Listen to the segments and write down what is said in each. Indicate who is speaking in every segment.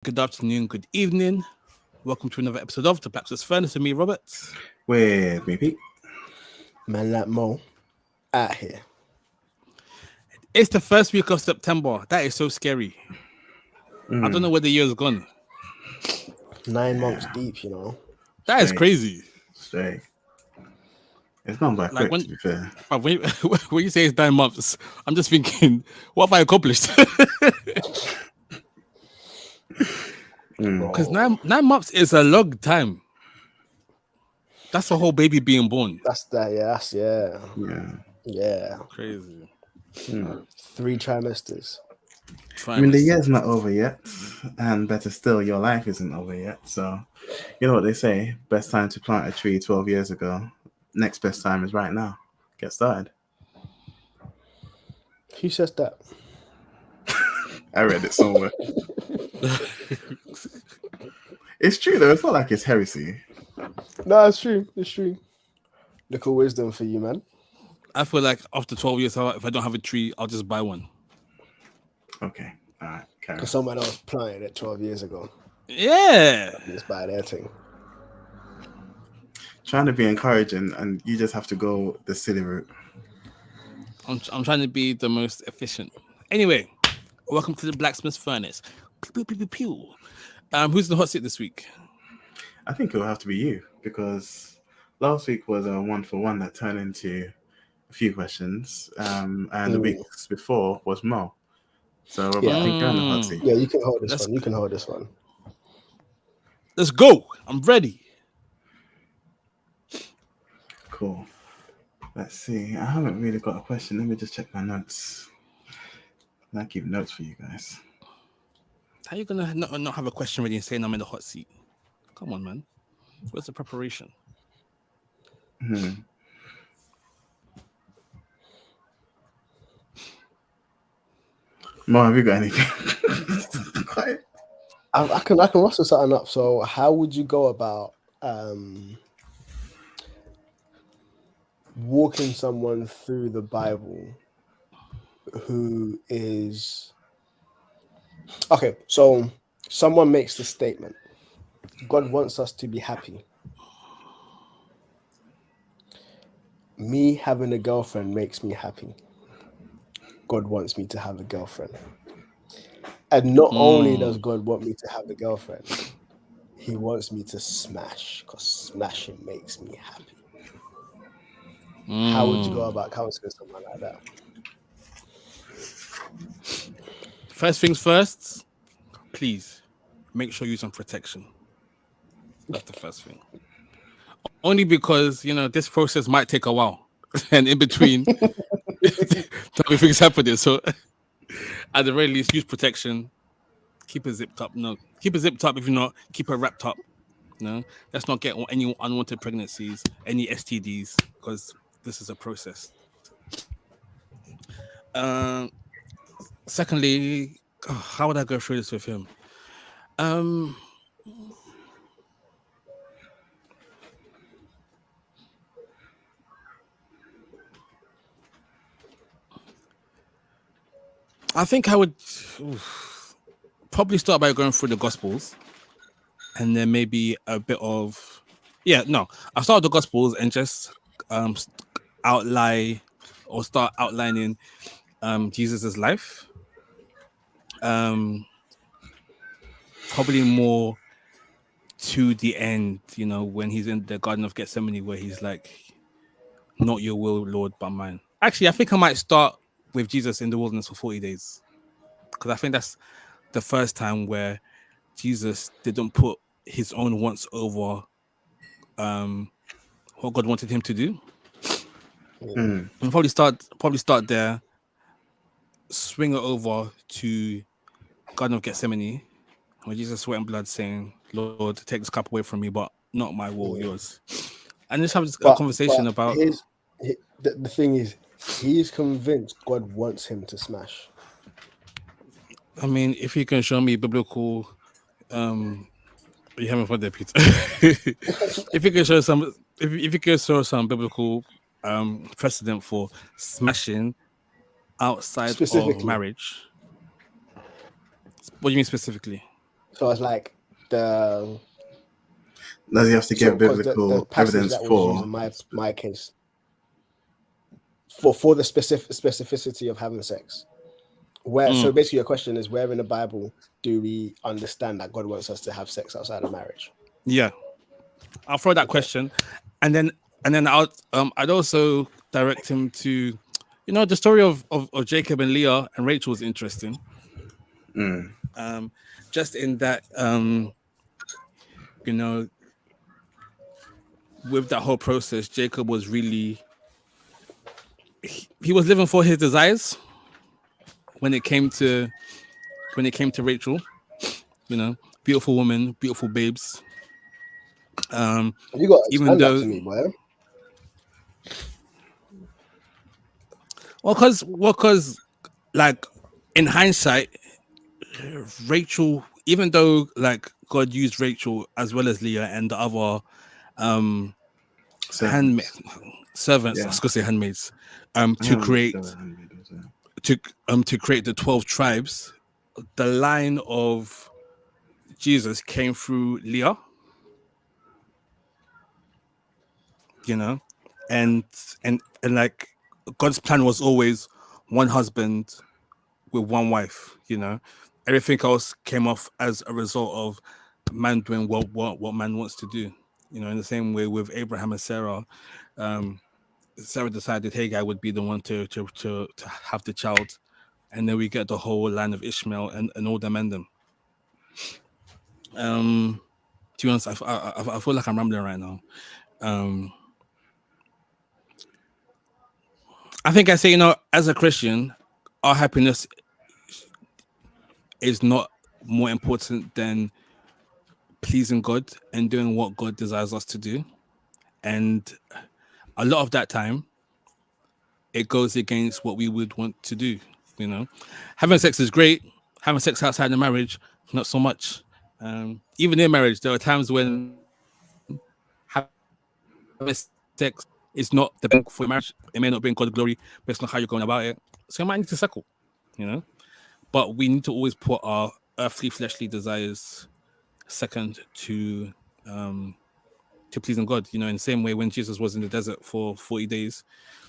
Speaker 1: good afternoon, good evening. Welcome to another episode of the Blacksmith's Furnace with me, Robert.
Speaker 2: With me, Pete.
Speaker 3: Man like Mo out here.
Speaker 1: It's the first week of September. That is so scary. I don't know where the year's gone.
Speaker 3: 9 months deep, you know.
Speaker 1: That is crazy.
Speaker 2: Straight. It's gone by
Speaker 1: Like
Speaker 2: quick, to be fair.
Speaker 1: when you say it's 9 months, I'm just thinking, what have I accomplished? Because nine months is a long time. That's a whole baby being born.
Speaker 3: That's that, yeah.
Speaker 1: Crazy.
Speaker 3: 3 trimesters.
Speaker 2: I mean, the year's not over yet, and better still, your life isn't over yet. So, you know what they say: best time to plant a tree 12 years ago. Next best time is right now. Get started.
Speaker 3: Who says that?
Speaker 2: I read it somewhere. It's true though. It's not like it's heresy.
Speaker 3: No, it's true. It's true. Little wisdom for you, man.
Speaker 1: I feel like after 12 years, if I don't have a tree, I'll just buy one.
Speaker 2: Okay. All right.
Speaker 3: Because someone else planted it 12 years ago.
Speaker 1: Yeah.
Speaker 3: Just buy their thing.
Speaker 2: Trying to be encouraging, and you just have to go the silly route.
Speaker 1: I'm trying to be the most efficient. Anyway, welcome to the Blacksmith's Furnace. Pew, pew, pew, pew. Who's in the hot seat this week?
Speaker 2: I think it'll have to be you, because last week was a 1-for-1 that turned into a few questions, and the weeks before was Mo. So Robert, I think you're on the hot seat.
Speaker 3: Yeah, you can hold this one. You can hold this one.
Speaker 1: Let's go. I'm ready.
Speaker 2: Cool. Let's see. I haven't really got a question. Let me just check my notes. I keep notes for you guys.
Speaker 1: How you gonna not have a question ready and saying I'm in the hot seat? Come on, man. Where's the preparation?
Speaker 2: Mo, have you got anything? Quiet.
Speaker 3: I can rustle something up. So, how would you go about walking someone through the Bible who is okay? So, someone makes the statement: God wants us to be happy. Me having a girlfriend makes me happy. God wants me to have a girlfriend. And not only does God want me to have a girlfriend, he wants me to smash, because smashing makes me happy. How would you go about counseling someone like that?
Speaker 1: First things first, please make sure you use some protection. That's the first thing. Only because, this process might take a while. And in between, things happening. So at the very least, use protection. Keep it zipped up. No, keep it zipped up. If you're not, keep it wrapped up. No, let's not get any unwanted pregnancies, any STDs, because this is a process. Secondly, how would I go through this with him? I think I would probably start by going through the Gospels, and then maybe a bit of I'll start with the Gospels and just start outlining Jesus's life. Probably more to the end, when he's in the Garden of Gethsemane, where he's like, "Not your will, Lord, but mine." Actually, I think I might start with Jesus in the wilderness for 40 days, because I think that's the first time where Jesus didn't put his own wants over what God wanted him to do. And probably start there, swing it over to Garden of Gethsemane, where Jesus sweat and blood saying, "Lord, take this cup away from me, but not my will, yours." And just have a conversation about
Speaker 3: the thing is, he is convinced God wants him to smash.
Speaker 1: I mean, if you can show me biblical, you haven't heard that, Peter. If you can show some biblical precedent for smashing outside of marriage. What do you mean specifically?
Speaker 3: So it's like the
Speaker 2: Does he have to give
Speaker 3: because the
Speaker 2: biblical
Speaker 3: passage
Speaker 2: evidence
Speaker 3: that was used
Speaker 2: for?
Speaker 3: in my case for the specificity of having sex. Where so basically your question is, where in the Bible do we understand that God wants us to have sex outside of marriage?
Speaker 1: Yeah, I'll throw that question, and then I'd also direct him to, the story of Jacob and Leah and Rachel is interesting. Just in that, with that whole process, Jacob was really he was living for his desires when it came to Rachel. Beautiful woman, beautiful babes.
Speaker 3: You got to
Speaker 1: Even
Speaker 3: explain that
Speaker 1: though,
Speaker 3: to me, boy.
Speaker 1: because like in hindsight, Rachel, even though like God used Rachel as well as Leah and the other servants, I was gonna say handmaids, to create the 12 tribes, the line of Jesus came through Leah, and like God's plan was always one husband with one wife. Everything else came off as a result of man doing what man wants to do. In the same way with Abraham and Sarah, Sarah decided Hagar would be the one to have the child, and then we get the whole line of Ishmael and all them and them. To be honest, I feel like I'm rambling right now. I think I say, as a Christian, our happiness is not more important than pleasing God and doing what God desires us to do. And a lot of that time, it goes against what we would want to do. Having sex is great. Having sex outside of marriage, not so much. Even in marriage, there are times when having sex is not the best for marriage. It may not bring God glory based on how you're going about it. So you might need to settle, But we need to always put our earthly, fleshly desires second to pleasing God. In the same way when Jesus was in the desert for 40 days,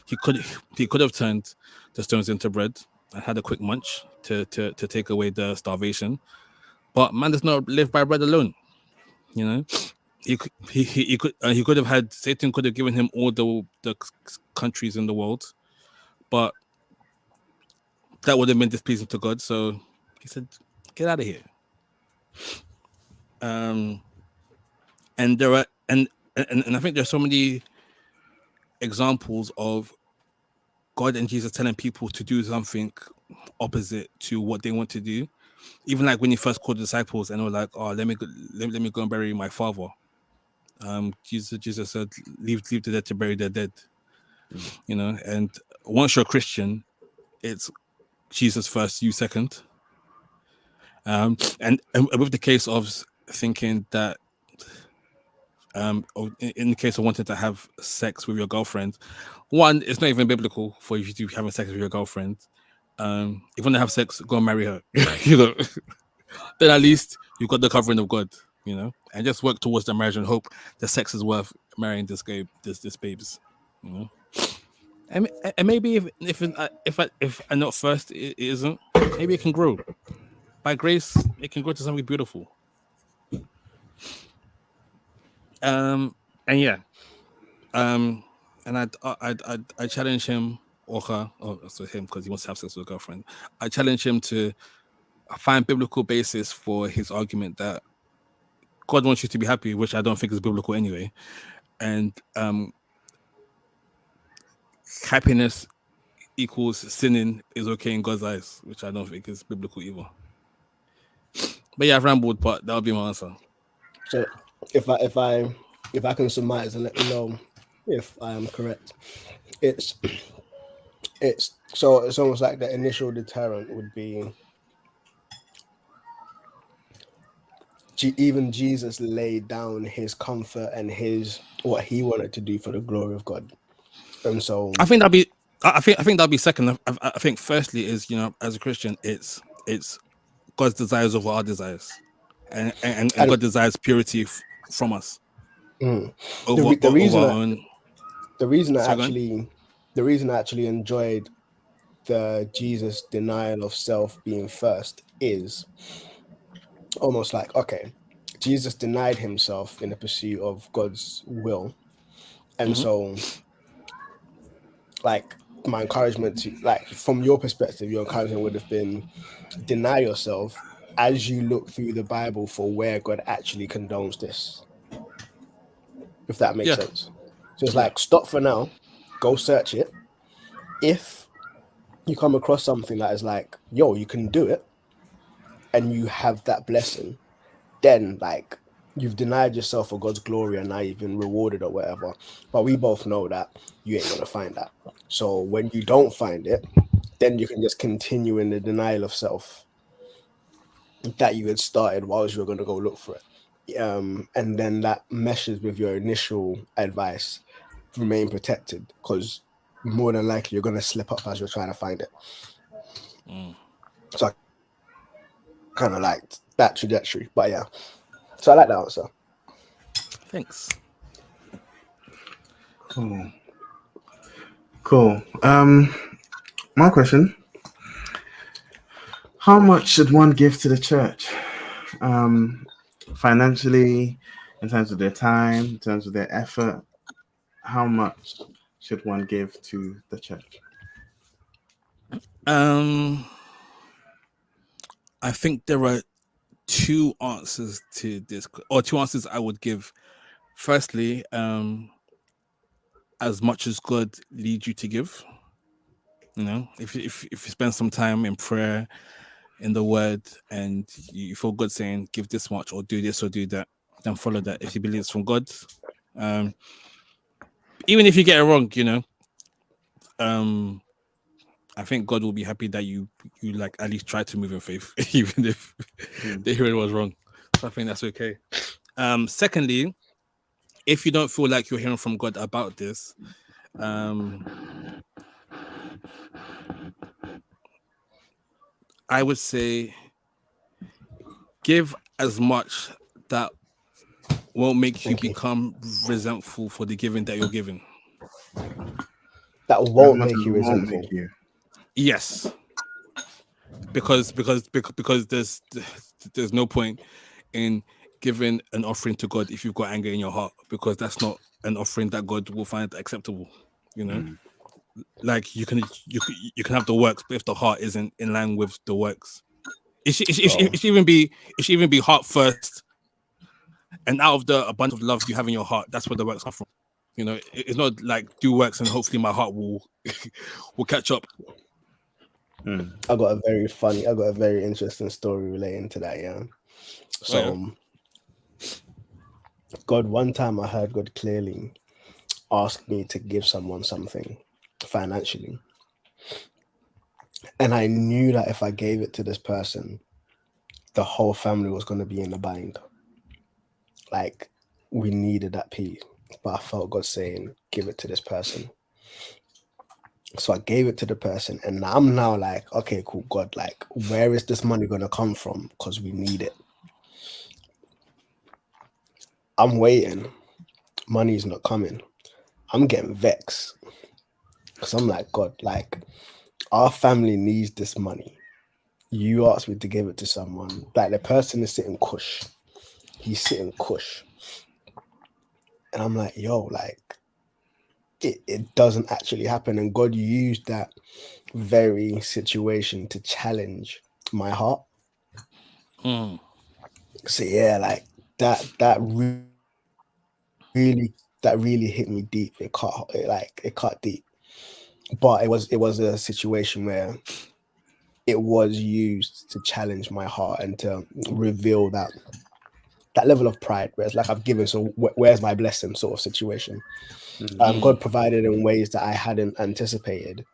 Speaker 1: he could have turned the stones into bread and had a quick munch to take away the starvation. But man does not live by bread alone. He could have had, Satan could have given him all the countries in the world, but that would have been displeasing to God. So he said, "Get out of here." And there are and I think there's so many examples of God and Jesus telling people to do something opposite to what they want to do. Even like when he first called the disciples and they were like, "Oh, let me go and bury my father." Jesus said, "Leave the dead to bury their dead." And once you're a Christian, it's Jesus first, you second. And with the case of thinking that, in the case of wanting to have sex with your girlfriend, one, it's not even biblical for you to be having sex with your girlfriend. If you want to have sex, go and marry her. Then at least you've got the covering of God. And just work towards the marriage and hope the sex is worth marrying this babes. And maybe if not first, it isn't. Maybe it can grow. By grace, it can grow to something beautiful. And yeah, and I challenge him or her, so him because he wants to have sex with a girlfriend. I challenge him to find biblical basis for his argument that God wants you to be happy, which I don't think is biblical anyway, and happiness equals sinning is okay in God's eyes, which I don't think is biblical either. But yeah, I've rambled, but that'll be my answer.
Speaker 3: So if I can surmise and let me know if I am correct, it's almost like the initial deterrent would be even Jesus laid down his comfort and what he wanted to do for the glory of God. And so
Speaker 1: I think that'll be second. I think firstly is, as a Christian, it's God's desires over our desires. and
Speaker 3: And-
Speaker 1: God desires purity from us
Speaker 3: Mm.
Speaker 1: over
Speaker 3: the reason
Speaker 1: our
Speaker 3: I-
Speaker 1: own.
Speaker 3: The reason I
Speaker 1: Sorry, go on.
Speaker 3: actually enjoyed the Jesus denial of self being first is almost like, okay, Jesus denied himself in the pursuit of God's will. And
Speaker 1: Mhm.
Speaker 3: so, like, my encouragement to, like, from your perspective, your encouragement would have been deny yourself as you look through the Bible for where God actually condones this, if that makes
Speaker 1: Yeah.
Speaker 3: sense. So it's
Speaker 1: Yeah.
Speaker 3: like, stop for now, go search it. If you come across something that is like, yo, you can do it, and you have that blessing, then like you've denied yourself for God's glory and now you've been rewarded or whatever. But we both know that you ain't gonna find that. So when you don't find it, then you can just continue in the denial of self that you had started whilst you were gonna go look for it. And then that meshes with your initial advice, remain protected, because more than likely you're gonna slip up as you're trying to find it.
Speaker 1: Mm.
Speaker 3: So I kind of liked that trajectory. But yeah. So I like that answer.
Speaker 1: Thanks.
Speaker 2: Cool. My question: how much should one give to the church, financially, in terms of their time, in terms of their effort? How much should one give to the church?
Speaker 1: I think there are two answers to this, or two answers I would give. Firstly, as much as God leads you to give, you know, if you spend some time in prayer, in the Word, and you feel God saying, "Give this much," or "Do this," or "Do that," then follow that. If you believe it's from God, even if you get it wrong, you know, I think God will be happy that you like at least try to move in faith, even if the hearing was wrong. So I think that's okay. Secondly, if you don't feel like you're hearing from God about this, I would say give as much that won't make you
Speaker 3: Thank you.
Speaker 1: become resentful for the giving that you're giving.
Speaker 3: That
Speaker 2: As
Speaker 3: won't
Speaker 2: much
Speaker 3: make
Speaker 2: as
Speaker 3: you
Speaker 2: it won't
Speaker 3: resentful.
Speaker 2: make you.
Speaker 1: Yes, because there's no point in giving an offering to God if you've got anger in your heart, because that's not an offering that God will find acceptable. You know, like you can have the works, but if the heart isn't in line with the works, it should even be heart first, and out of the abundance of love you have in your heart, that's where the works come from. You know, it's not like do works and hopefully my heart will will catch up.
Speaker 3: I got a very interesting story relating to that. Yeah. So, God, one time I heard God clearly ask me to give someone something financially. And I knew that if I gave it to this person, the whole family was going to be in a bind. Like, we needed that piece. But I felt God saying, give it to this person. So I gave it to the person, and I'm now like, okay, cool, God, like, where is this money going to come from? Because we need it. I'm waiting. Money's not coming. I'm getting vexed. Because I'm like, God, like, our family needs this money. You asked me to give it to someone. Like, the person is sitting cush. He's sitting cush. And I'm like, yo, like, it doesn't actually happen. And God used that very situation to challenge my heart. So yeah, like that really hit me deep. It cut deep. But it was a situation where it was used to challenge my heart and to reveal that level of pride where it's like I've given, so where's my blessing sort of situation. God provided in ways that I hadn't anticipated,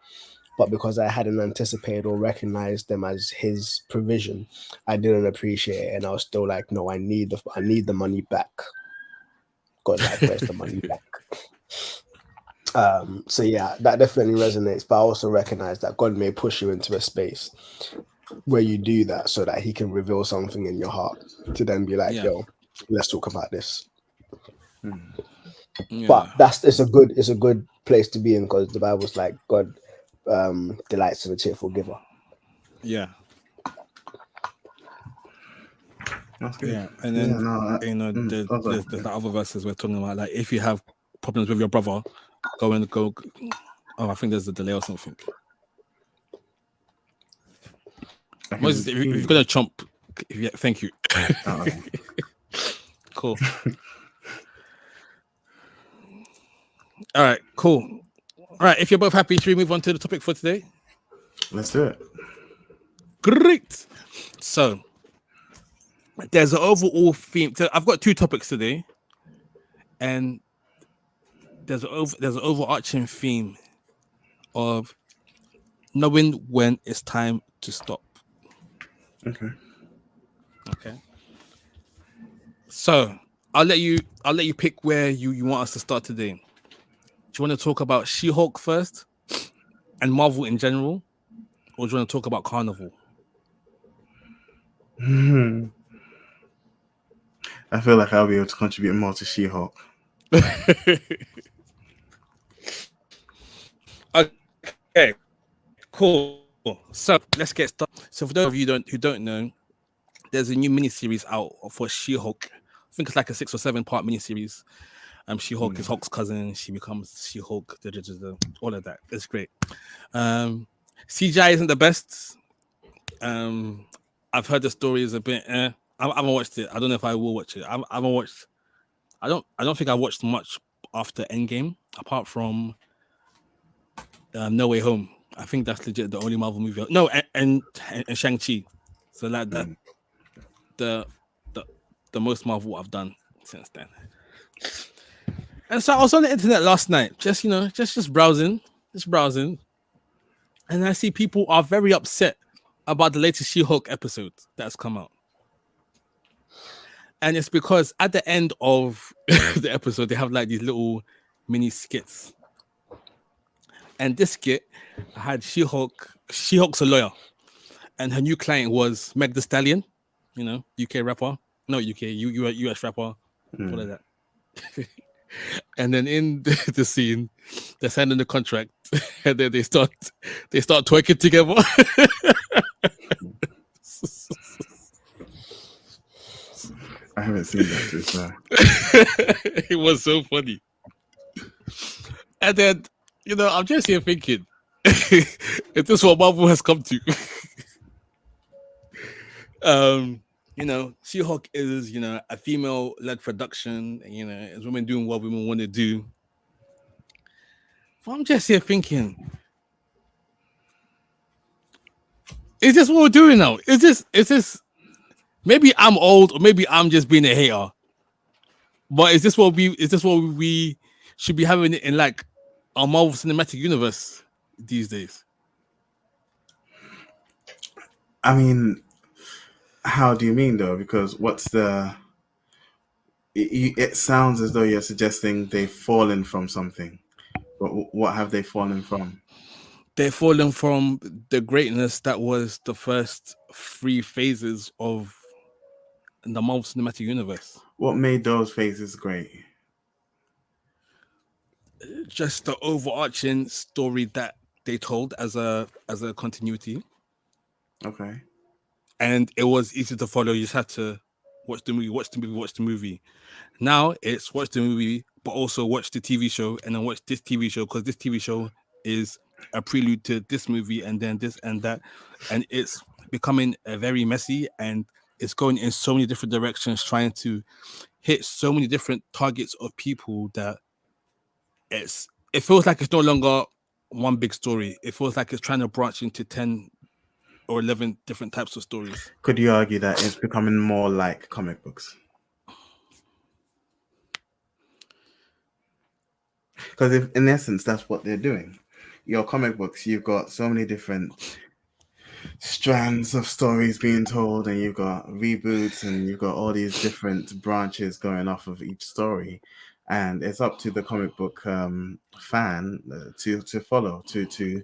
Speaker 3: but because I hadn't anticipated or recognized them as his provision, I didn't appreciate it, and I was still like, no, I need the money back. God, like, where's the money back? So yeah, that definitely resonates, but I also recognize that God may push you into a space where you do that so that he can reveal something in your heart to then be like,
Speaker 1: Yeah.
Speaker 3: yo, let's talk about this.
Speaker 1: Yeah.
Speaker 3: But it's a good place to be in, because the Bible's like God delights in a cheerful giver.
Speaker 1: Yeah.
Speaker 2: That's good.
Speaker 1: Yeah. And then
Speaker 2: Yeah, no,
Speaker 1: there's the other verses we're talking about, like if you have problems with your brother, go. Oh, I think there's a delay or something. Moses, if you're gonna chomp, thank you.
Speaker 2: Oh, okay.
Speaker 1: Cool. All right, cool. All right, if you're both happy, should we move on to the topic for today?
Speaker 2: Let's do it.
Speaker 1: Great. So there's an overall theme. So I've got two topics today, and there's an overarching theme of knowing when it's time to stop.
Speaker 2: Okay.
Speaker 1: So I'll let you pick where you want us to start today. Do you want to talk about She-Hulk first and Marvel in general, or do you want to talk about Carnival?
Speaker 2: I feel like I'll be able to contribute more to She-Hulk.
Speaker 1: Okay, cool. So let's get started. So for those of you who don't know, there's a new miniseries out for She-Hulk. I think it's like a 6 or 7 part miniseries. She-Hulk is Hulk's cousin. She becomes She-Hulk. All of that. It's great. CGI isn't the best. I've heard the story is a bit. I haven't watched it. I don't know if I will watch it. I haven't watched. I don't think I watched much after Endgame, apart from No Way Home. I think that's legit the only Marvel movie. No, and Shang-Chi. So like that, the most Marvel I've done since then. And so I was on the internet last night, just browsing, and I see people are very upset about the latest She-Hulk episode that's come out. And it's because at the end of the episode, they have like these little mini skits. And this skit had She-Hulk. She-Hulk's a lawyer, and her new client was Meg Thee Stallion, UK rapper. No, US rapper. All of that. And then in the scene, they're signing the contract, and then they start twerking together.
Speaker 2: I haven't seen that too far.
Speaker 1: It was so funny. And then, I'm just here thinking, if this is what Marvel has come to. She-Hulk is, a female-led production, it's women doing what women want to do. But I'm just here thinking, is this what we're doing now? Is this maybe I'm old, or maybe I'm just being a hater? But is this what we should be having in like our Marvel Cinematic Universe these days?
Speaker 2: I mean, how do you mean though? Because it sounds as though you're suggesting they've fallen from something. But what have they fallen from?
Speaker 1: They've fallen from the greatness that was the first 3 phases of the Marvel Cinematic Universe.
Speaker 2: What made those phases great?
Speaker 1: Just the overarching story that they told as a continuity.
Speaker 2: Okay.
Speaker 1: And it was easy to follow. You just had to watch the movie. Now it's watch the movie, but also watch the TV show, and then watch this TV show, because this TV show is a prelude to this movie, and then this and that. And it's becoming very messy, and it's going in so many different directions, trying to hit so many different targets of people that it feels like it's no longer one big story. It feels like it's trying to branch into 10 or 11 different types of stories.
Speaker 2: Could you argue that it's becoming more like comic books? Because if, in essence, that's what they're doing. Your comic books, you've got so many different strands of stories being told, and you've got reboots, and you've got all these different branches going off of each story. And it's up to the comic book fan to follow, to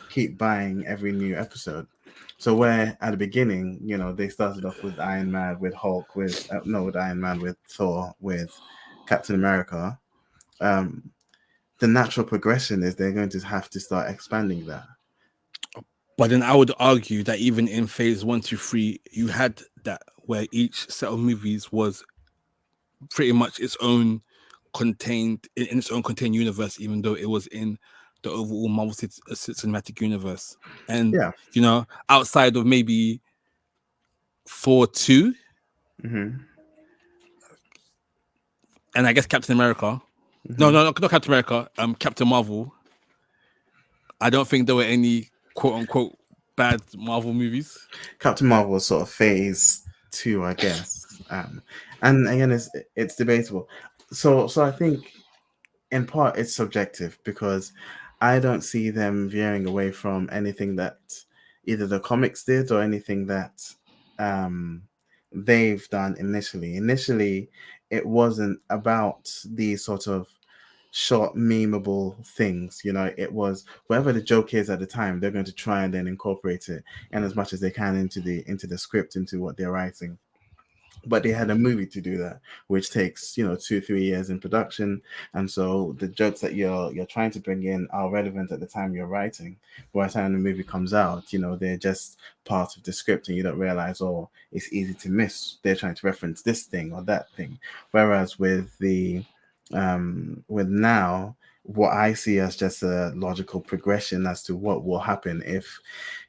Speaker 2: keep buying every new episode. So where at the beginning, you know, they started off with Iron Man, with Hulk, with with Iron Man, with Thor, with Captain America. Um, the natural progression is they're going to have to start expanding that.
Speaker 1: But then I would argue that even in phase 1 to 3, you had that where each set of movies was pretty much its own contained in its own contained universe, even though it was in the overall Marvel cinematic universe. And
Speaker 2: Yeah.
Speaker 1: you know, outside of maybe Thor 2,
Speaker 2: Mm-hmm.
Speaker 1: and I guess Captain America.
Speaker 2: Mm-hmm.
Speaker 1: No, not Captain America. Captain Marvel. I don't think there were any quote unquote bad Marvel movies.
Speaker 2: Captain Marvel was sort of phase 2, I guess. And again, it's debatable. So I think in part it's subjective because I don't see them veering away from anything that either the comics did or anything that they've done initially. Initially, it wasn't about these sort of short memeable things. You know, it was whatever the joke is at the time, they're going to try and then incorporate it and as much as they can into the script, into what they're writing. But they had a movie to do that, which takes 2-3 years in production, and so the jokes that you're trying to bring in are relevant at the time you're writing. By the time the movie comes out, they're just part of the script, and you don't realize, oh, it's easy to miss. They're trying to reference this thing or that thing. Whereas with with now, what I see as just a logical progression as to what will happen if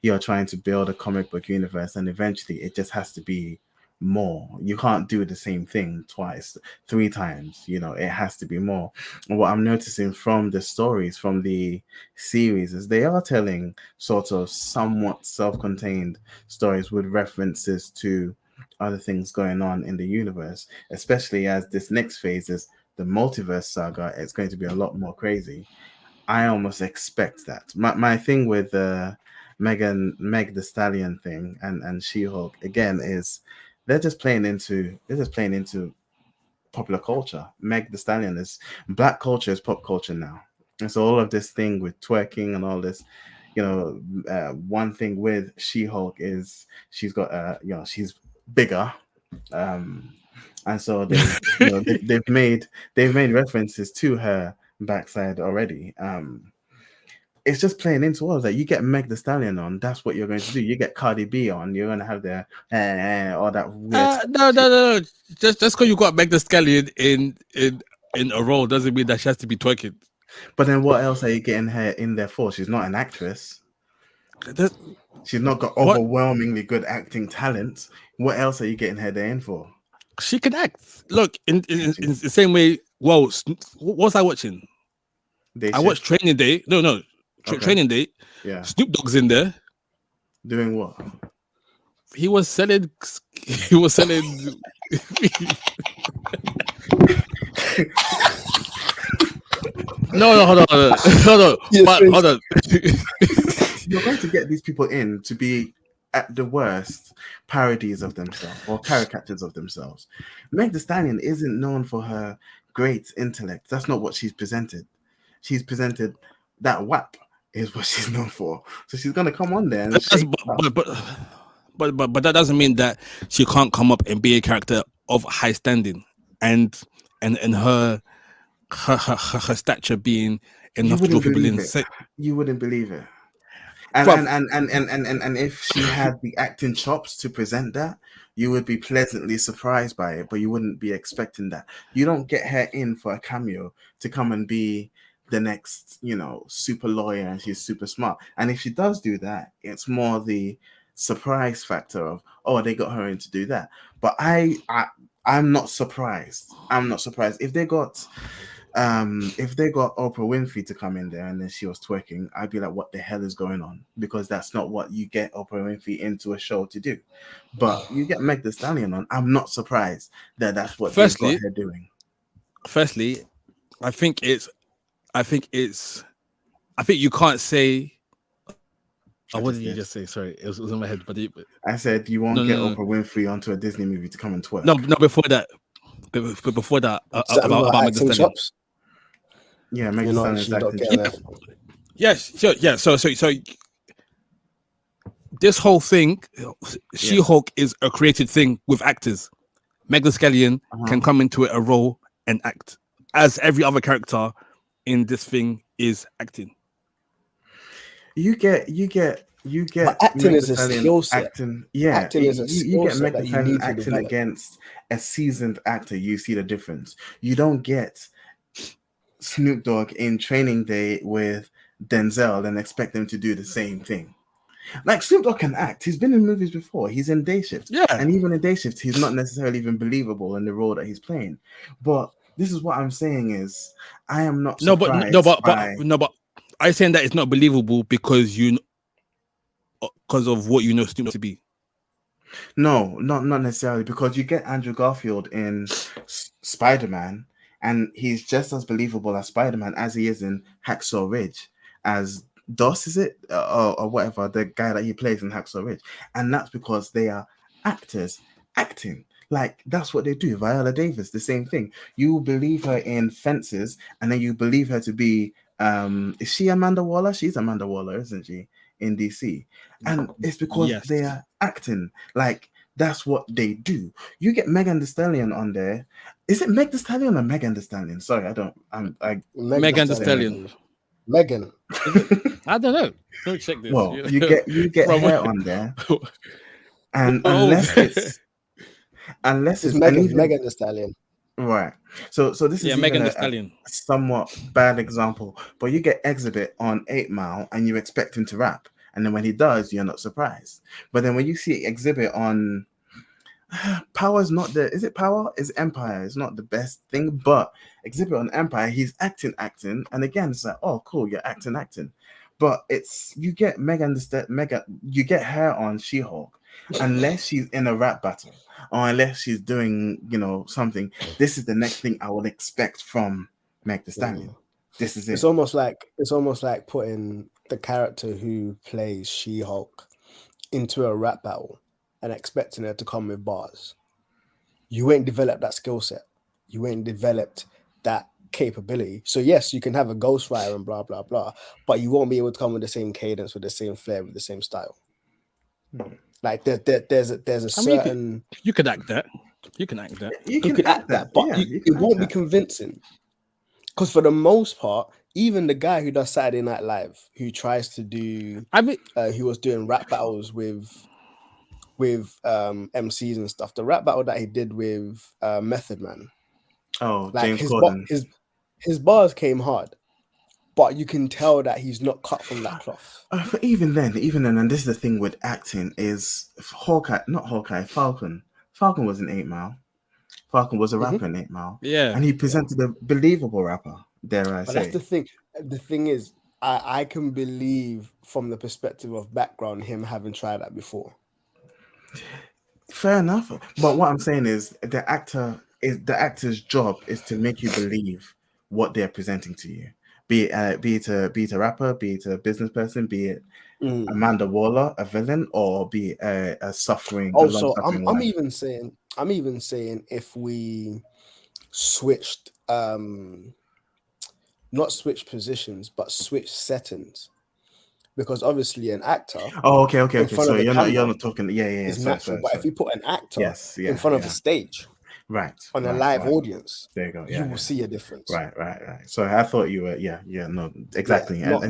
Speaker 2: you're trying to build a comic book universe, and eventually it just has to be more. You can't do the same thing twice, 3 times. It has to be more. And what I'm noticing from the stories, from the series, is they are telling sort of somewhat self-contained stories with references to other things going on in the universe, especially as this next phase is the multiverse saga. It's going to be a lot more crazy. I almost expect that. My thing with Meg the Stallion thing and She-Hulk again is they're just playing into popular culture. Meg the Stallion is black culture, is pop culture now, and so all of this thing with twerking and all this, one thing with She-Hulk is she's got she's bigger, and so they've made references to her backside already. It's just playing into all of that. You get Meg the Stallion on, that's what you're going to do. You get Cardi B on, you're going to have their all that weird.
Speaker 1: No. Just because you got Meg the Stallion in a role doesn't mean that she has to be twerking.
Speaker 2: But then what else are you getting her in there for? She's not an actress. She's not got overwhelmingly good acting talent. What else are you getting her there in for?
Speaker 1: She can act. Look, in the same way. Well, what was I watching? I watched Training Day. No. Training Day.
Speaker 2: Yeah.
Speaker 1: Snoop Dogg's in there. Doing
Speaker 2: what?
Speaker 1: He was selling. No, hold on.
Speaker 2: Yes, hold on. You're going to get these people in to be, at the worst, parodies of themselves or caricatures of themselves. Meg the Stallion isn't known for her great intellect. That's not what she's presented. She's presented that WAP is what she's known for. So she's gonna come on there and
Speaker 1: but that doesn't mean that she can't come up and be a character of high standing and her stature being enough to draw people in.
Speaker 2: You wouldn't believe it. And if she had the acting chops to present that, you would be pleasantly surprised by it, but you wouldn't be expecting that. You don't get her in for a cameo to come and be the next, super lawyer and she's super smart. And if she does do that, it's more the surprise factor of, oh, they got her in to do that. But I'm not surprised. If they got Oprah Winfrey to come in there and then she was twerking, I'd be like, what the hell is going on? Because that's not what you get Oprah Winfrey into a show to do. But you get Meg the Stallion on, I'm not surprised that that's what they've got her doing.
Speaker 1: Firstly, I think you can't say. Oh, what did you just say? Sorry, it was in my head. But
Speaker 2: I said you won't get Oprah Winfrey onto a Disney movie to come and twerk.
Speaker 1: No, before that. Before that, about Meg the Stallion.
Speaker 2: Yeah, Meg the Stallion.
Speaker 1: Yes, sure, yeah. So this whole thing, She-Hulk is a created thing with actors. Meg Thee Stallion can come into a role and act as every other character in this thing is acting.
Speaker 2: You get
Speaker 3: But acting
Speaker 2: Meg
Speaker 3: is
Speaker 2: Thee
Speaker 3: a
Speaker 2: Stallion
Speaker 3: skill set.
Speaker 2: acting. Yeah,
Speaker 3: Acting is a
Speaker 2: you
Speaker 3: skill
Speaker 2: get
Speaker 3: set
Speaker 2: Meg
Speaker 3: that
Speaker 2: Thee
Speaker 3: you
Speaker 2: Stallion
Speaker 3: need to
Speaker 2: acting
Speaker 3: develop.
Speaker 2: against a seasoned actor. You see the difference. You don't get Snoop Dogg in Training Day with Denzel and expect them to do the same thing. Like Snoop Dogg can act. He's been in movies before. He's in Day Shift.
Speaker 1: Yeah.
Speaker 2: And even in Day Shift, he's not necessarily even believable in the role that he's playing. But this is what I'm saying is I am not surprised
Speaker 1: but I'm saying that it's not believable because of what you know Snoop to be.
Speaker 2: No, not necessarily, because you get Andrew Garfield in Spider-Man, and he's just as believable as Spider-Man as he is in Hacksaw Ridge as Doss, is it? Or whatever, the guy that he plays in Hacksaw Ridge. And that's because they are actors acting. Like, that's what they do. Viola Davis, the same thing. You believe her in Fences, and then you believe her to be, is she Amanda Waller? She's Amanda Waller, isn't she? In DC. And it's because they are acting. Like, that's what they do. You get Megan Thee Stallion on there. Is it Meg Thee Stallion or Megan Thee Stallion? Sorry,
Speaker 1: Megan Thee Stallion.
Speaker 3: Megan.
Speaker 1: I don't know. Don't check this.
Speaker 2: Well, you get her on there, and unless it's
Speaker 3: Megan Thee Stallion.
Speaker 2: Right. So this is
Speaker 1: Megan
Speaker 2: even
Speaker 1: Thee Stallion.
Speaker 2: a somewhat bad example, but you get Exhibit on 8 Mile and you expect him to rap, and then when he does, you're not surprised. But then when you see Exhibit on Power's not the is it Power? Is Empire? It's not the best thing, but Exhibit on Empire, he's acting, and again, it's like, oh, cool, you're acting. But it's you get you get her on She-Hulk, unless she's in a rap battle or unless she's doing, something. This is the next thing I would expect from Meg Thee Stallion. This is it.
Speaker 3: It's almost like putting the character who plays She-Hulk into a rap battle and expecting her to come with bars. You ain't developed that skill set. You ain't developed that capability. So yes, you can have a ghostwriter and blah blah blah, but you won't be able to come with the same cadence, with the same flair, with the same style. Like there's a certain
Speaker 1: you could act that. You can act that.
Speaker 3: You could act that, but it won't be convincing. Because for the most part, even the guy who does Saturday Night Live, who tries to do, he was doing rap battles with MCs and stuff. The rap battle that he did with Method Man.
Speaker 2: Oh,
Speaker 3: like
Speaker 2: James Corden.
Speaker 3: His bars came hard, but you can tell that he's not cut from that cloth.
Speaker 2: But even then, and this is the thing with acting is Falcon. Falcon was an 8 Mile. Falcon was a rapper in 8 Mile.
Speaker 1: Yeah.
Speaker 2: And he presented a believable rapper, dare I say.
Speaker 3: That's the thing. The thing is, I can believe from the perspective of background him having tried that before.
Speaker 2: Fair enough. But what I'm saying is the actor's job is to make you believe what they're presenting to you. Be it a rapper, be it a business person, be it Amanda Waller, a villain, or be it a suffering.
Speaker 3: Also, I'm even saying if we switched, not switch positions, but switch settings, because obviously an actor.
Speaker 2: Oh, okay. So you're not talking. Yeah.
Speaker 3: It's natural, but if you put an actor in front of a stage.
Speaker 2: Right.
Speaker 3: On a live audience.
Speaker 2: There you go.
Speaker 3: You will see a difference.
Speaker 2: Right. So I thought you were, no, exactly.
Speaker 3: Not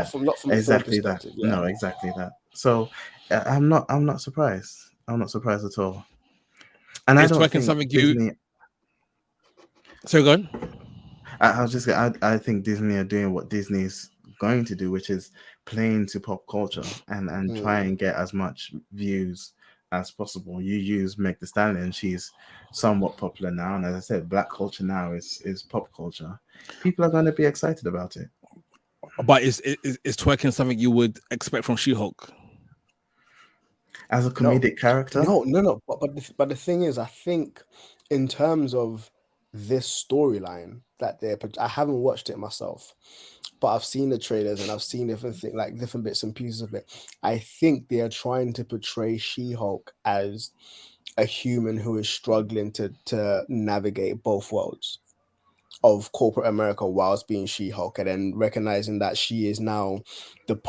Speaker 3: from
Speaker 2: exactly
Speaker 3: that.
Speaker 2: Yeah. No, exactly that. So I'm not surprised. I'm not surprised at all. And I don't think
Speaker 1: something
Speaker 2: Disney...
Speaker 1: So go on.
Speaker 2: I think Disney are doing what Disney's going to do, which is playing to pop culture and try and get as much views as possible. You use Meg Thee Stallion, she's somewhat popular now, and as I said, black culture now is pop culture. People are going to be excited about it.
Speaker 1: But is twerking something you would expect from She-Hulk
Speaker 2: as a comedic character?
Speaker 3: No. But the thing is, I think in terms of this storyline that I haven't watched it myself, but I've seen the trailers and I've seen different things, like different bits and pieces of it. I think they are trying to portray She-Hulk as a human who is struggling to navigate both worlds of corporate America whilst being She-Hulk, and then recognizing that she is now the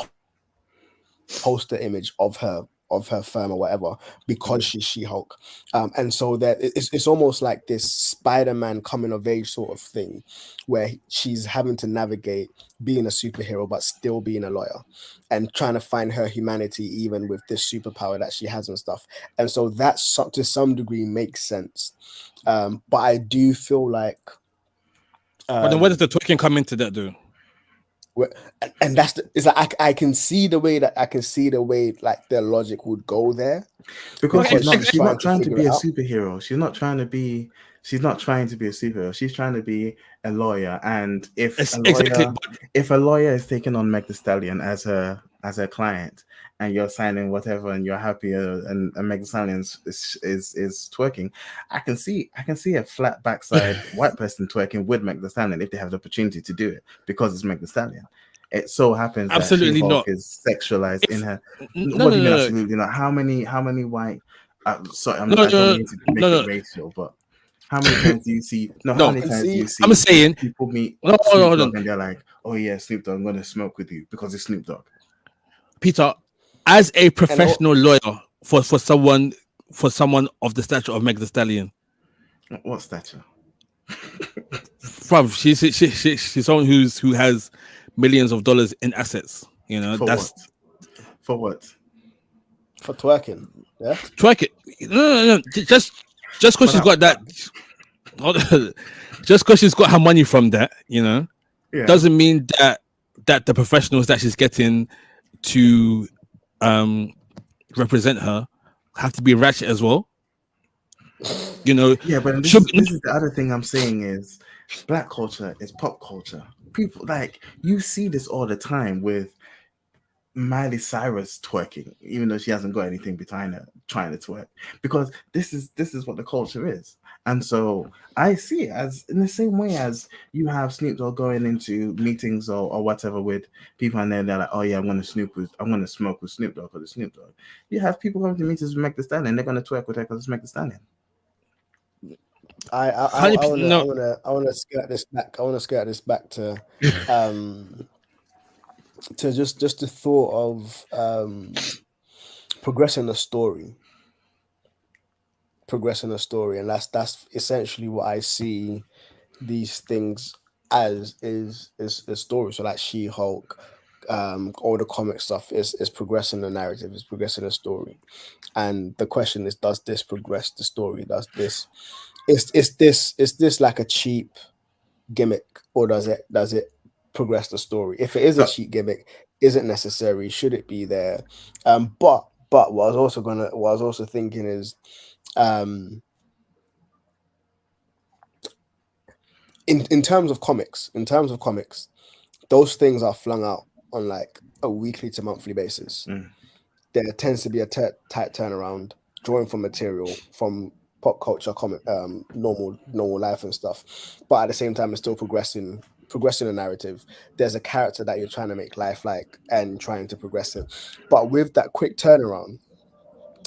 Speaker 3: poster image of her firm or whatever because she's She-Hulk. And so that it's almost like this Spider-Man coming of age sort of thing where she's having to navigate being a superhero but still being a lawyer and trying to find her humanity even with this superpower that she has and stuff. And so that to some degree makes sense. But I do feel like
Speaker 1: But then where does the twerking come into that, though?
Speaker 3: and it's like I can see the way like their logic would go there
Speaker 2: because
Speaker 1: Okay,
Speaker 2: she's not trying to be a
Speaker 3: out.
Speaker 2: superhero. She's not trying to be a superhero. She's trying to be a lawyer. And if a lawyer is taking on Meg Thee Stallion as her client, and you're signing whatever, and you're happy, and Meg Thee Stallion is twerking, I can see a flat backside white person twerking with Meg Thee Stallion if they have the opportunity to do it because it's Meg Thee Stallion. It so happens
Speaker 1: absolutely
Speaker 2: that
Speaker 1: not
Speaker 2: is sexualized in her.
Speaker 1: No,
Speaker 2: What do you mean
Speaker 1: no.
Speaker 2: absolutely not? How many white? Sorry, I
Speaker 1: No,
Speaker 2: don't mean to make
Speaker 1: no.
Speaker 2: it racial, but how many times do you see? No,
Speaker 1: No,
Speaker 2: how many times do you see?
Speaker 1: I'm saying
Speaker 2: people meet
Speaker 1: No,
Speaker 2: Snoop
Speaker 1: hold
Speaker 2: Dogg
Speaker 1: on.
Speaker 2: and they're like, "Oh yeah, Snoop Dogg, I'm going to smoke with you because it's Snoop Dogg."
Speaker 1: Peter, as a professional lawyer for someone of the stature of Meg Thee Stallion,
Speaker 2: What stature?
Speaker 1: bruv, she's someone who has millions of dollars in assets. You know,
Speaker 2: For what?
Speaker 3: For twerking, yeah.
Speaker 1: Twerk it. No. Just because she's got that, just because she's got her money from that, you know, doesn't mean that the professionals that she's getting to represent her have to be ratchet as well. You know.
Speaker 2: Yeah, but this is the other thing I'm saying is black culture is pop culture. People like you see this all the time with Miley Cyrus twerking, even though she hasn't got anything behind her trying to twerk, because this is what the culture is. And so I see it as in the same way as you have Snoop Dogg going into meetings or whatever with people, and they're like, "Oh yeah, I'm gonna smoke with Snoop Dogg because it's Snoop Dogg." You have people going to meetings with Meg Thee Stallion, they're gonna twerk with her because it's Meg Thee Stallion.
Speaker 3: I want to skirt this back. I want to skirt this back to just the thought of progressing the story, and that's essentially what I see these things as is story. So like She-Hulk, all the comic stuff is progressing the narrative, is progressing the story, and the question is, does this progress the story? Does this is this like a cheap gimmick, or does it progress the story? If it is a cheap gimmick, is it necessary? Should it be there? But what I was also thinking is, in terms of comics, those things are flung out on like a weekly to monthly basis. There tends to be a tight turnaround, drawing from material from pop culture, comic, normal life and stuff. But at the same time, it's still progressing the narrative. There's a character that you're trying to make lifelike and trying to progress it. But with that quick turnaround,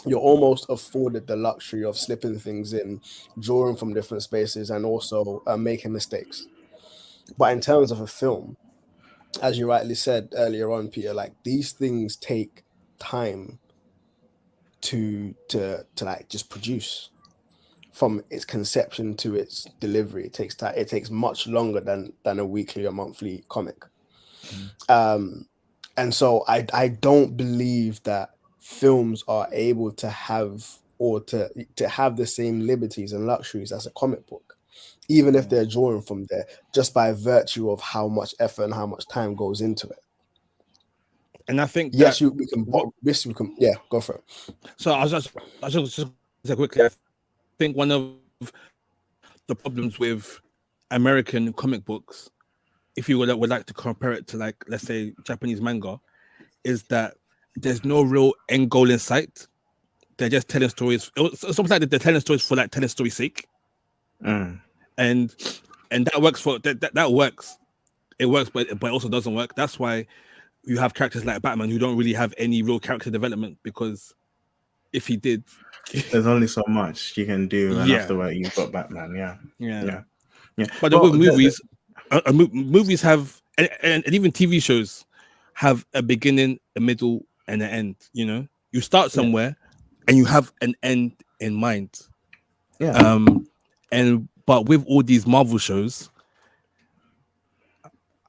Speaker 3: you're almost afforded the luxury of slipping things in, drawing from different spaces, and also making mistakes. But in terms of a film, as you rightly said earlier on, Peter, like these things take time to like just produce. From its conception to its delivery, it takes time. It takes much longer than a weekly or monthly comic. And so I don't believe that films are able to have or to have the same liberties and luxuries as a comic book, even if they're drawing from there, just by virtue of how much effort and how much time goes into it.
Speaker 1: And I think
Speaker 3: we can go for it.
Speaker 1: So I was just say quickly. I think one of the problems with American comic books, if you would like to compare it to, like, let's say Japanese manga, is that there's no real end goal in sight. They're just telling stories. It's almost like they're telling stories for like telling story's sake. And that works for that works. It works, but it also doesn't work. That's why you have characters like Batman who don't really have any real character development, because if he did,
Speaker 2: there's only so much you can do, and afterward you've got Batman. Yeah.
Speaker 1: But with movies, movies have, and even TV shows have a beginning, a middle, and an end. You know, you start somewhere, and you have an end in mind.
Speaker 2: Yeah.
Speaker 1: But with all these Marvel shows,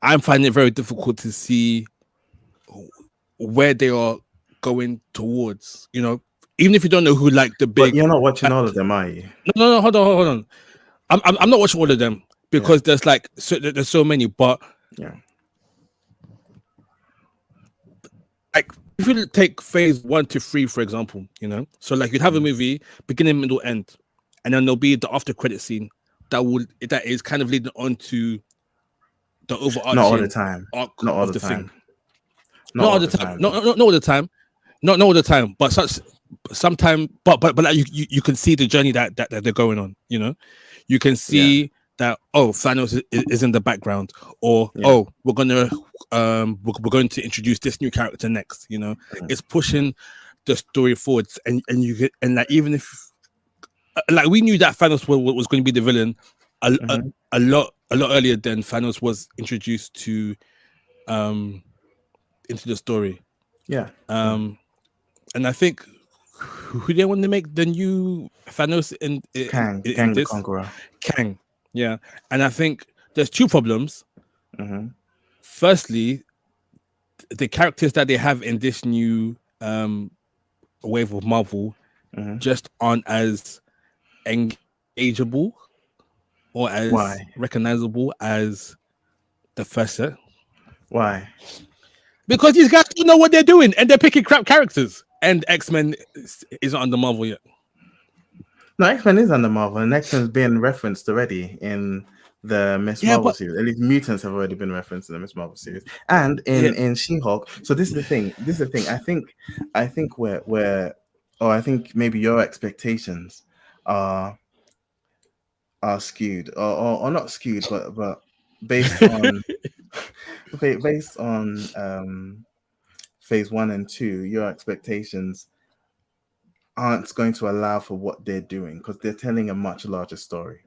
Speaker 1: I'm finding it very difficult to see where they are going towards. You know, even if you don't know who like the
Speaker 2: But
Speaker 1: big.
Speaker 2: you're not watching all of them, are you?
Speaker 1: No, hold on. I'm not watching all of them because there's like there's so many. But
Speaker 2: Yeah.
Speaker 1: like if you take phase 1 to 3, for example, you know, so like you'd have a movie beginning, middle, end, and then there'll be the after credit scene that is kind of leading on to the overarching
Speaker 2: Not all the time.
Speaker 1: arc
Speaker 2: Not all
Speaker 1: of
Speaker 2: the
Speaker 1: the thing.
Speaker 2: time.
Speaker 1: Not all the time. Not all the time. Not all the time. But sometimes. But like you can see the journey that they're going on. You know, you can see that Thanos is in the background, or we're going to introduce this new character next. You know, it's pushing the story forwards, and you get, and like even if like we knew that Thanos was going to be the villain a lot earlier than Thanos was introduced to into the story.
Speaker 2: Yeah.
Speaker 1: And I think who they want to make the new Thanos in
Speaker 2: Kang
Speaker 1: this?
Speaker 2: the Conqueror.
Speaker 1: Kang. Yeah. And I think there's two problems. Firstly, the characters that they have in this new wave of Marvel just aren't as engageable or as recognizable as the first set.
Speaker 2: Why?
Speaker 1: Because these guys don't know what they're doing and they're picking crap characters. And X-Men isn't under Marvel yet.
Speaker 2: No, X-Men is under Marvel, and X-Men's been referenced already in the Miss Marvel series. At least mutants have already been referenced in the Miss Marvel series. And in She-Hulk. So this is the thing. I think maybe your expectations are skewed. Or not skewed, but based on phase 1 and 2, your expectations aren't going to allow for what they're doing because they're telling a much larger story.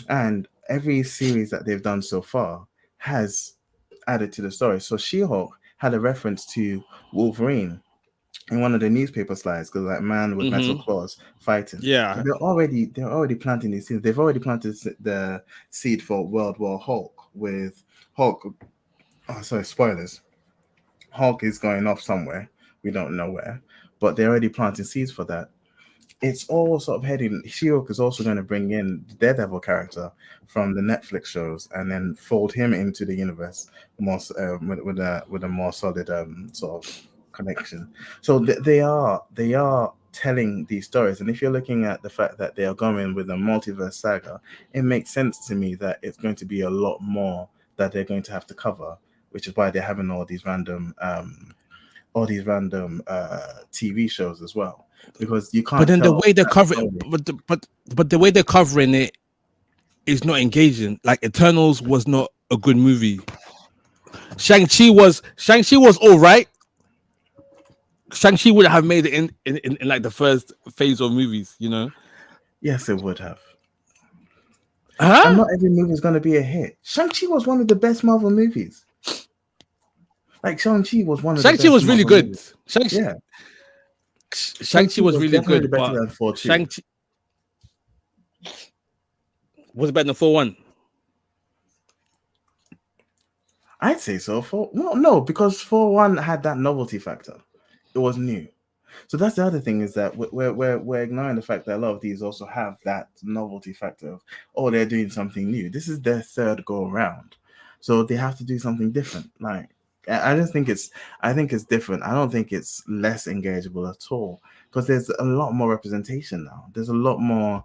Speaker 2: And every series that they've done so far has added to the story. So She-Hulk had a reference to Wolverine in one of the newspaper slides because like man with metal claws fighting.
Speaker 1: Yeah.
Speaker 2: They're already planting these seeds. They've already planted the seed for World War Hulk with Hulk. Oh, sorry, spoilers. Hulk is going off somewhere. We don't know where, but they're already planting seeds for that. It's all sort of heading. She-Hulk is also going to bring in the Daredevil character from the Netflix shows and then fold him into the universe more with a more solid sort of connection. So they are telling these stories, and if you're looking at the fact that they are going with a multiverse saga, it makes sense to me that it's going to be a lot more that they're going to have to cover, which is why they're having all these random TV shows as well. Because you can't.
Speaker 1: But then the way they're covering, but the way they're covering it is not engaging. Like Eternals was not a good movie. Shang-Chi was all right. Shang-Chi would have made it in like the first phase of movies, you know.
Speaker 2: Yes, it would have.
Speaker 1: Huh?
Speaker 2: And not every movie is going to be a hit. Shang-Chi was one of the best Marvel movies. Like Shang-Chi was one of the best.
Speaker 1: Shang-Chi was really good.
Speaker 2: Movies.
Speaker 1: Shang-Chi was really good,
Speaker 2: better than 4-2.
Speaker 1: Shang-Chi was better than 4-1.
Speaker 2: I'd say so. No, because 4-1 had that novelty factor. It was new. So that's the other thing, is that we're ignoring the fact that a lot of these also have that novelty factor of, they're doing something new. This is their third go around, so they have to do something different. Like I think it's different. I don't think it's less engageable at all, because there's a lot more representation now. There's a lot more.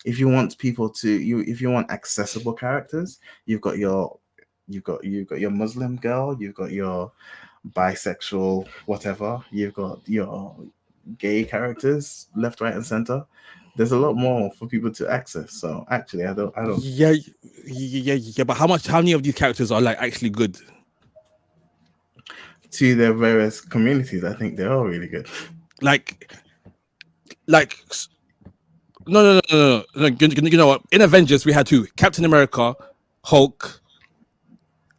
Speaker 2: If you want people if you want accessible characters, you've got your Muslim girl, you've got your bisexual whatever, you've got your gay characters left, right, and center. There's a lot more for people to access. So actually, I don't.
Speaker 1: Yeah. But how many of these characters are like actually good?
Speaker 2: To their various communities, I think they're all really good.
Speaker 1: Like, no. You know what? In Avengers, we had two: Captain America, Hulk,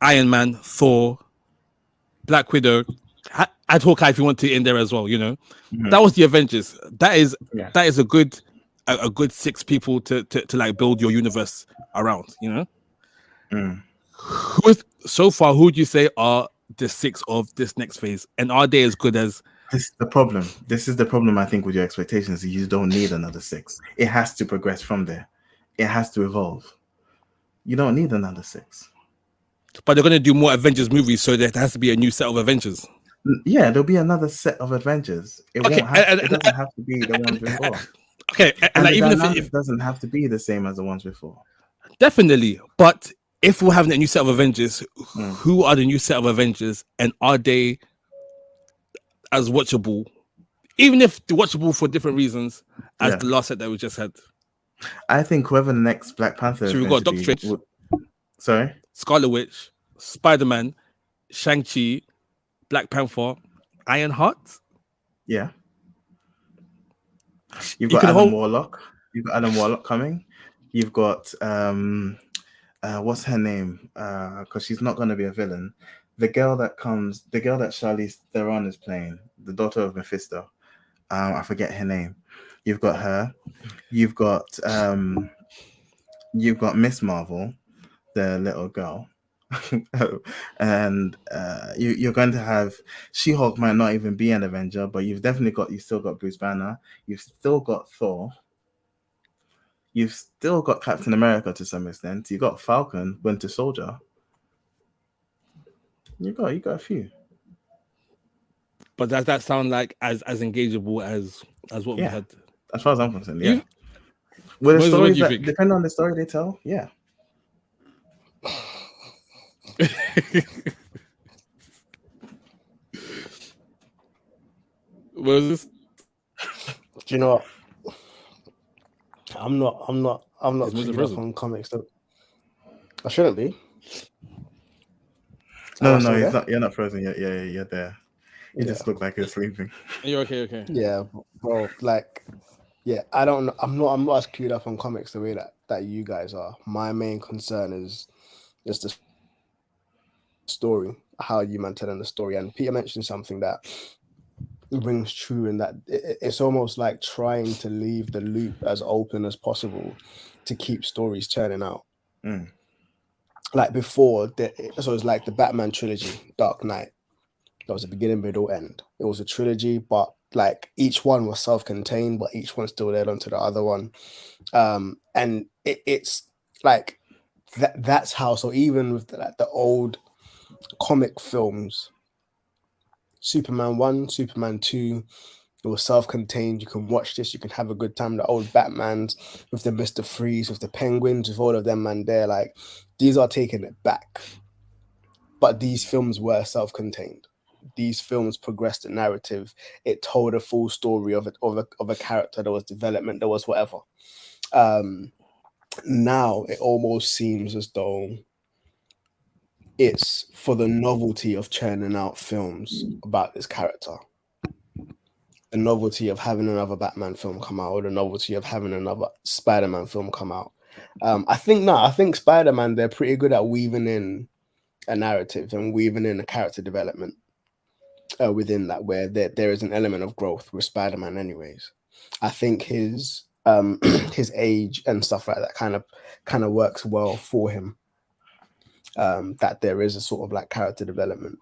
Speaker 1: Iron Man, Thor, Black Widow. add Hawkeye if you want to in there as well.
Speaker 2: Mhm.
Speaker 1: That was the Avengers. That is
Speaker 2: Yeah.
Speaker 1: a good 6 people to like build your universe around.
Speaker 2: Mm.
Speaker 1: So far, who would you say are the 6 of this next phase, and are they as good as?
Speaker 2: This is the problem. This is the problem, I think, with your expectations. You don't need another 6. It has to progress from there. It has to evolve. You don't need another 6.
Speaker 1: But they're going to do more Avengers movies, so there has to be a new set of Avengers.
Speaker 2: Yeah, there'll be another set of Avengers. It
Speaker 1: Okay,
Speaker 2: won't have. It doesn't have to be the ones before.
Speaker 1: Okay, and
Speaker 2: And
Speaker 1: like,
Speaker 2: the
Speaker 1: even if
Speaker 2: dynamic doesn't have to be the same as the ones before.
Speaker 1: definitely, but if we're having a new set of Avengers,
Speaker 2: Mm.
Speaker 1: who are the new set of Avengers, and are they as watchable, even if they're watchable for different reasons, as
Speaker 2: Yeah.
Speaker 1: the last set that we just had?
Speaker 2: I think whoever the next Black Panther is
Speaker 1: So we've
Speaker 2: going
Speaker 1: got
Speaker 2: to
Speaker 1: Doctor
Speaker 2: be.
Speaker 1: Strange,
Speaker 2: Sorry.
Speaker 1: Scarlet Witch, Spider-Man, Shang-Chi, Black Panther, Ironheart.
Speaker 2: Yeah.
Speaker 1: You
Speaker 2: You've got
Speaker 1: can
Speaker 2: Adam
Speaker 1: hold-
Speaker 2: Warlock. You've got Adam Warlock coming. You've got what's her name? Because she's not going to be a villain. The girl that Charlize Theron is playing, the daughter of Mephisto. I forget her name. You've got her. You've got Miss Marvel, the little girl. And you're going to have She-Hulk might not even be an Avenger, but you've still got Bruce Banner, you've still got Thor, you've still got Captain America to some extent, you got Falcon, Winter Soldier. You got a few.
Speaker 1: But does that sound like as engageable as what we
Speaker 2: Yeah.
Speaker 1: had?
Speaker 2: As far as I'm concerned, yeah.
Speaker 1: You-
Speaker 2: With the
Speaker 1: What do
Speaker 2: stories
Speaker 1: you
Speaker 2: that
Speaker 1: think?
Speaker 2: depend on the story they tell, yeah.
Speaker 1: What was this?
Speaker 3: Do you know what? I'm not
Speaker 1: Is Moses
Speaker 3: clued up
Speaker 1: frozen?
Speaker 3: on comics. Though. I shouldn't be.
Speaker 2: No,
Speaker 3: Am I
Speaker 2: no,
Speaker 3: still
Speaker 2: he's
Speaker 3: there?
Speaker 2: not. You're not frozen yet. Yeah, you're there. You
Speaker 3: Yeah.
Speaker 2: just look like you're sleeping.
Speaker 1: You're okay. Okay.
Speaker 3: Yeah, bro. Like, yeah, I don't know. I'm not as clued up on comics the way that you guys are. My main concern is just the story, how you man telling the story. And Peter mentioned something that rings true in that it's almost like trying to leave the loop as open as possible to keep stories turning out.
Speaker 2: Mm.
Speaker 3: Like before, so it's like the Batman trilogy, Dark Knight. There was a beginning, middle, end. It was a trilogy, but like each one was self-contained, but each one still led onto the other one. And it's like that's how. So even with the old comic films, Superman 1, Superman 2, it was self-contained. You can watch this, you can have a good time. The old Batmans with the Mr. Freeze, with the Penguins, with all of them, and they're like, these are taking it back. But these films were self-contained. These films progressed the narrative. It told a full story of a character. There was development. There was whatever. Now it almost seems as though it's for the novelty of churning out films about this character. The novelty of having another Batman film come out, or the novelty of having another Spider-Man film come out. I think Spider-Man, they're pretty good at weaving in a narrative and weaving in a character development within that, where there is an element of growth with Spider-Man anyways. I think his his age and stuff like that kind of works well for him. That there is a sort of like character development.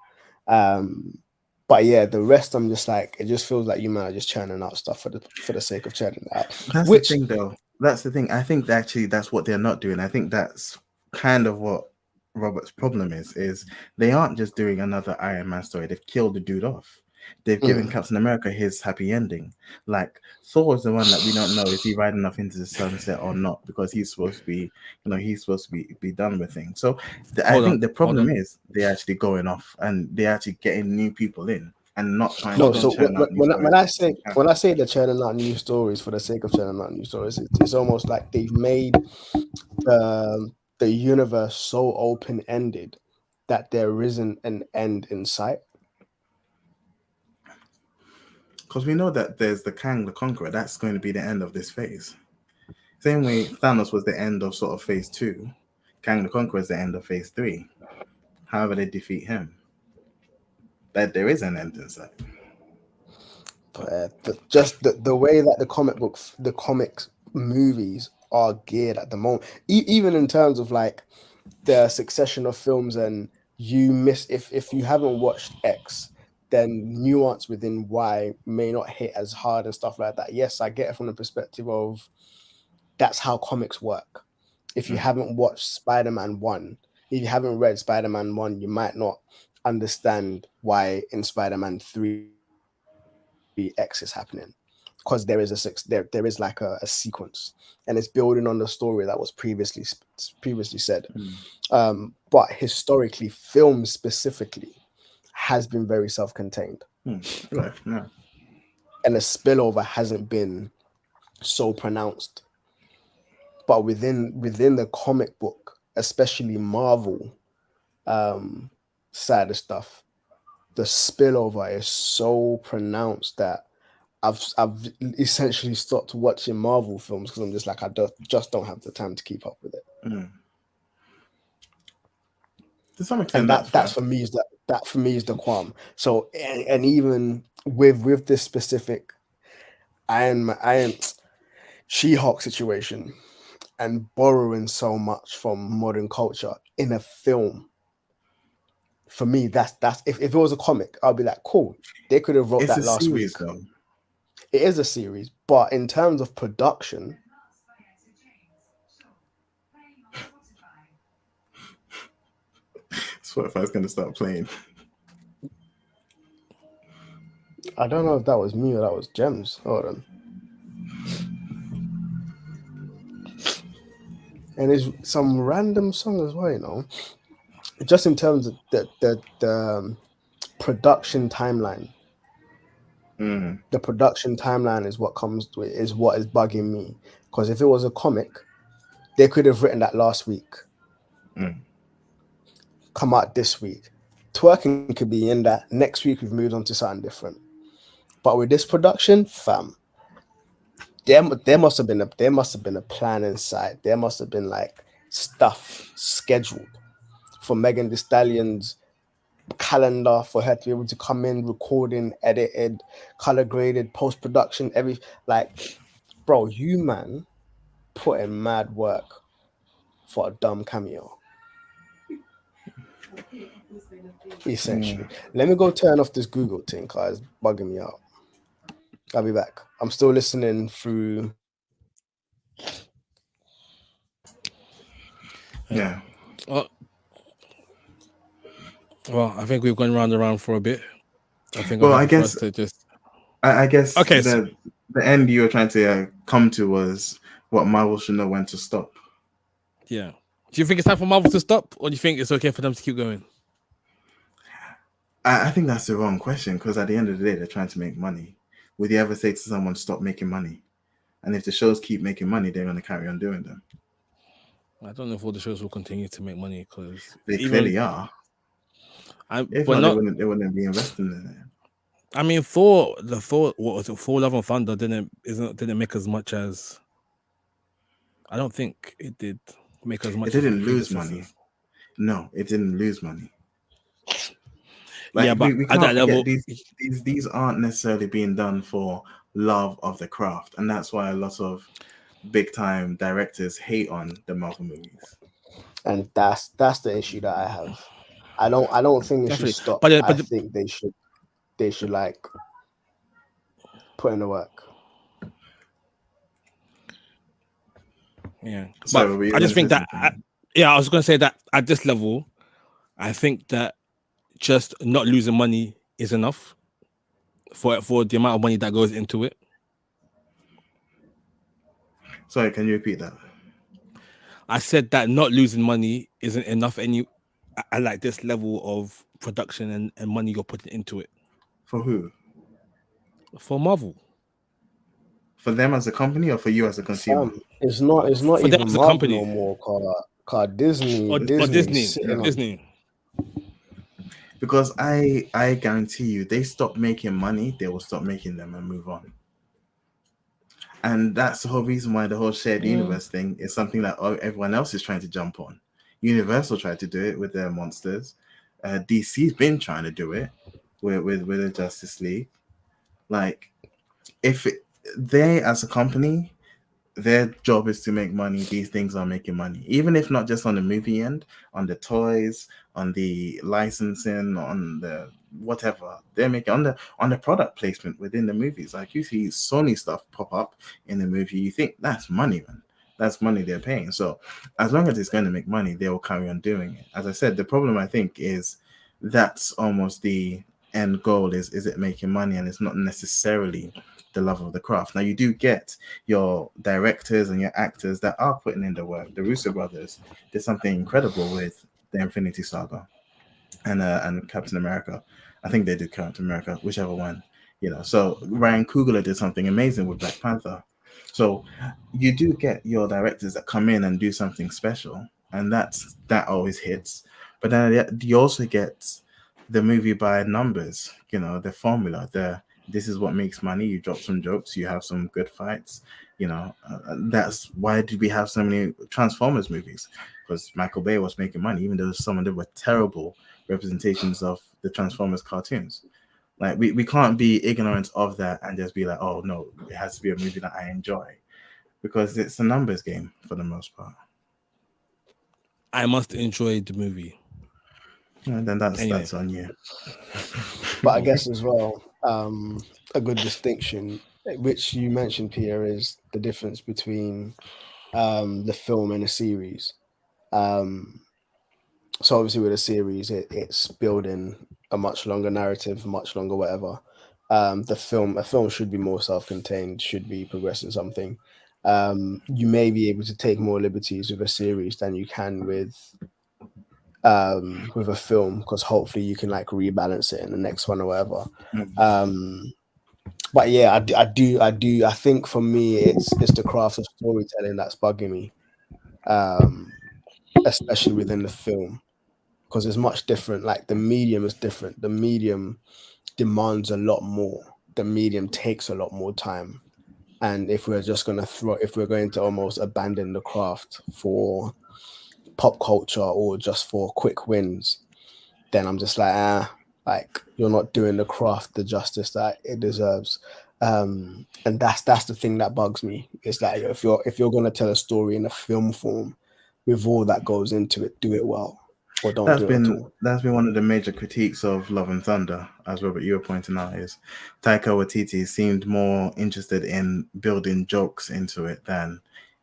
Speaker 3: But yeah, the rest I'm just like, it just feels like you man are just churning out stuff for the sake of churning it out.
Speaker 2: That's the thing, though. That's the thing. I think actually that's what they're not doing. I think that's kind of what Robert's problem is they aren't just doing another Iron Man story. They've killed the dude off. They've given Captain America his happy ending. Like Thor is the one that we don't know, is he riding off into the sunset or not, because he's supposed to be, be done with things. So I think the problem is they're actually going off and they're actually getting new people in and not trying to
Speaker 3: so
Speaker 2: churn out new
Speaker 3: when I
Speaker 2: stories.
Speaker 3: say they're churning out new stories for the sake of churning out new stories, it's almost like they've made the universe so open-ended that there isn't an end in sight.
Speaker 2: Because we know that there's the Kang the Conqueror. That's going to be the end of this phase. Same way Thanos was the end of sort of phase 2. Kang the Conqueror is the end of phase 3. However they defeat him. that there is an end in sight.
Speaker 3: But the way that the comics movies are geared at the moment, even in terms of like the succession of films, and you miss if you haven't watched X, then nuance within Y may not hit as hard and stuff like that. Yes, I get it from the perspective of that's how comics work. If you haven't watched Spider-Man 1, if you haven't read Spider-Man 1, you might not understand why in Spider-Man 3 X is happening, because there is there is like a sequence, and it's building on the story that was previously said. But historically, film specifically has been very self-contained,
Speaker 2: Right. Yeah.
Speaker 3: and the spillover hasn't been so pronounced. But within the comic book, especially Marvel side of stuff, the spillover is so pronounced that I've essentially stopped watching Marvel films because I'm just like, I just don't have the time to keep up with it.
Speaker 2: To some extent,
Speaker 3: And that's for me is the qualm. So and even with this specific Iron She-Hulk situation and borrowing so much from modern culture in a film, for me, that's if it was a comic, I'd be like, cool. They could have wrote
Speaker 2: it's
Speaker 3: that
Speaker 2: a
Speaker 3: last
Speaker 2: series,
Speaker 3: week.
Speaker 2: though.
Speaker 3: It is a series, but in terms of production,
Speaker 2: Spotify's gonna start playing.
Speaker 3: I don't know if that was me or that was Gems. Hold on. And it's some random song as well, you know. Just in terms of the production timeline. The production timeline is what is bugging me. Because if it was a comic, they could have written that last week. Come out this week. Twerking could be in that. Next week we've moved on to something different. But with this production, fam, there must have been a plan inside. There must have been like stuff scheduled for Megan Thee Stallion's calendar, for her to be able to come in, recording, edited, color graded, post production, bro, you man put in mad work for a dumb cameo. Essentially. Let me go turn off this Google thing because it's bugging me out. I'll be back. I'm still listening through.
Speaker 2: Yeah.
Speaker 1: Well, I think we've gone round and round for a bit. I think.
Speaker 2: Well,
Speaker 1: I
Speaker 2: I guess.
Speaker 1: to just.
Speaker 2: I guess.
Speaker 1: Okay.
Speaker 2: The end you were trying to come to was what Marvel should know when to stop.
Speaker 1: Yeah. Do you think it's time for Marvel to stop, or do you think it's okay for them to keep going?
Speaker 2: I think that's the wrong question, because at the end of the day, they're trying to make money. Would you ever say to someone, stop making money? And if the shows keep making money, they're going to carry on doing them.
Speaker 1: I don't know if all the shows will continue to make money, because
Speaker 2: they clearly are. If not, they wouldn't be investing in it.
Speaker 1: I mean, Thor, what was it? Thor: Love and Thunder didn't make as much as. I don't think it did make as much.
Speaker 2: It didn't lose money. No, it didn't lose money.
Speaker 1: Yeah, but
Speaker 2: we can't forget these aren't necessarily being done for love of the craft, and that's why a lot of big time directors hate on the Marvel movies.
Speaker 3: And that's the issue that I have. I don't think it should stop. I think they should like put in the work.
Speaker 1: Yeah, but I just think that I was going to say that at this level, I think that just not losing money is enough for the amount of money that goes into it.
Speaker 2: Sorry, can you repeat that?
Speaker 1: I said that not losing money isn't enough, and I like this level of production and money you're putting into it.
Speaker 2: For who?
Speaker 1: For Marvel.
Speaker 2: For them as a company, or for you as a consumer?
Speaker 3: It's not for even them as a Marvel company no more. Called Disney
Speaker 1: or Disney.
Speaker 2: Because I guarantee you, they stop making money, they will stop making them and move on. And that's the whole reason why the whole shared universe thing is something that everyone else is trying to jump on. Universal tried to do it with their monsters. DC's been trying to do it. with the Justice League. Like, they as a company, their job is to make money. These things are making money, even if not just on the movie end, on the toys, on the licensing, on the whatever they're making, on the product placement within the movies. Like, you see Sony stuff pop up in the movie, you think that's money, man. That's money they're paying. So as long as it's going to make money, they will carry on doing it. As I said, the problem I think is that's almost the end goal, is it making money, and it's not necessarily the love of the craft. Now, you do get your directors and your actors that are putting in the work. The Russo brothers did something incredible with the Infinity Saga and Captain America. I think they did Captain America, whichever one, you know. So Ryan Coogler did something amazing with Black Panther. So you do get your directors that come in and do something special, and that always hits. But then you also get the movie by numbers, you know, the formula, this is what makes money. You drop some jokes, you have some good fights, you know. That's why did we have so many Transformers movies? Because Michael Bay was making money, even though some of them were terrible representations of the Transformers cartoons. Like, we can't be ignorant of that and just be like, oh no, it has to be a movie that I enjoy, because it's a numbers game for the most part.
Speaker 1: I must enjoy the movie.
Speaker 2: And then that's on you.
Speaker 3: But I guess as well, a good distinction, which you mentioned, Pierre, is the difference between the film and a series. So obviously with a series, it's building a much longer narrative, much longer whatever. A film should be more self-contained, should be progressing something. You may be able to take more liberties with a series than you can with a film, because hopefully you can like rebalance it in the next one or whatever. But yeah, I think for me it's the craft of storytelling that's bugging me, especially within the film, because it's much different. Like, the medium is different. The medium demands a lot more. The medium takes a lot more time. And if we're going to almost abandon the craft for pop culture or just for quick wins, then I'm just like, like, you're not doing the craft the justice that it deserves. And that's the thing that bugs me. It's like, if you're going to tell a story in a film form with all that goes into it, do it well, or don't do it at all.
Speaker 2: That's been one of the major critiques of Love and Thunder, as Robert, you were pointing out, is Taika Waititi seemed more interested in building jokes into it than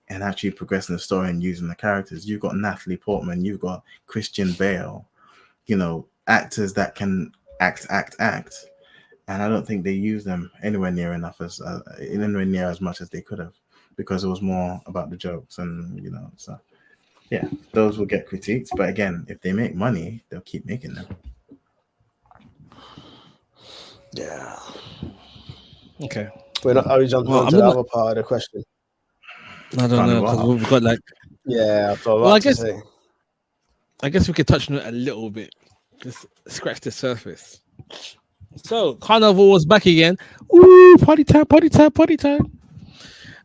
Speaker 2: and actually progressing the story and using the characters. You've got Natalie Portman, you've got Christian Bale, you know, actors that can act. And I don't think they use them anywhere near as much as they could have, because it was more about the jokes, and you know, so yeah, those will get critiqued. But again, if they make money, they'll keep making them.
Speaker 3: Yeah.
Speaker 1: Okay.
Speaker 3: Are we jumping on to the other part of the question?
Speaker 1: I don't know, because we've got like.
Speaker 3: Yeah,
Speaker 1: I guess we could touch on it a little bit, just scratch the surface. So Carnival was back again. Ooh, party time!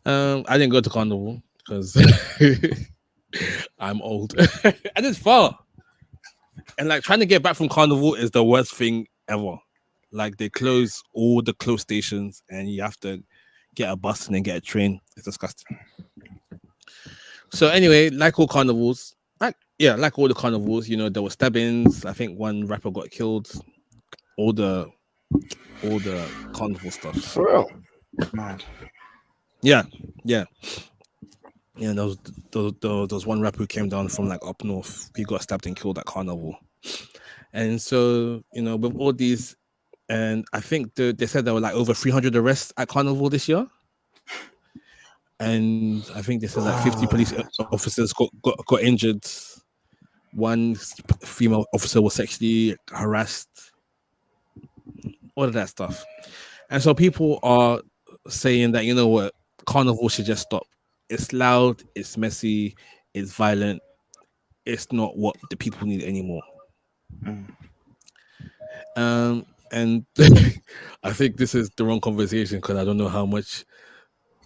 Speaker 1: I didn't go to Carnival because I'm old and it's far. And like, trying to get back from Carnival is the worst thing ever. Like, they close all the close stations and you have to get a bus and then get a train. It's disgusting. So anyway, like all the carnivals, you know, there were stabbings. I think one rapper got killed. All the carnival stuff.
Speaker 3: For real?
Speaker 2: Mad.
Speaker 1: Yeah. Yeah, there was one rapper who came down from like up north. He got stabbed and killed at Carnival. And so, you know, with all these, and I think they said there were like over 300 arrests at Carnival this year. And I think they said like 50 police officers got injured. One female officer was sexually harassed. All of that stuff. And so people are saying that, you know what, Carnival should just stop. It's loud, it's messy, it's violent. It's not what the people need anymore. And I think this is the wrong conversation, because I don't know how much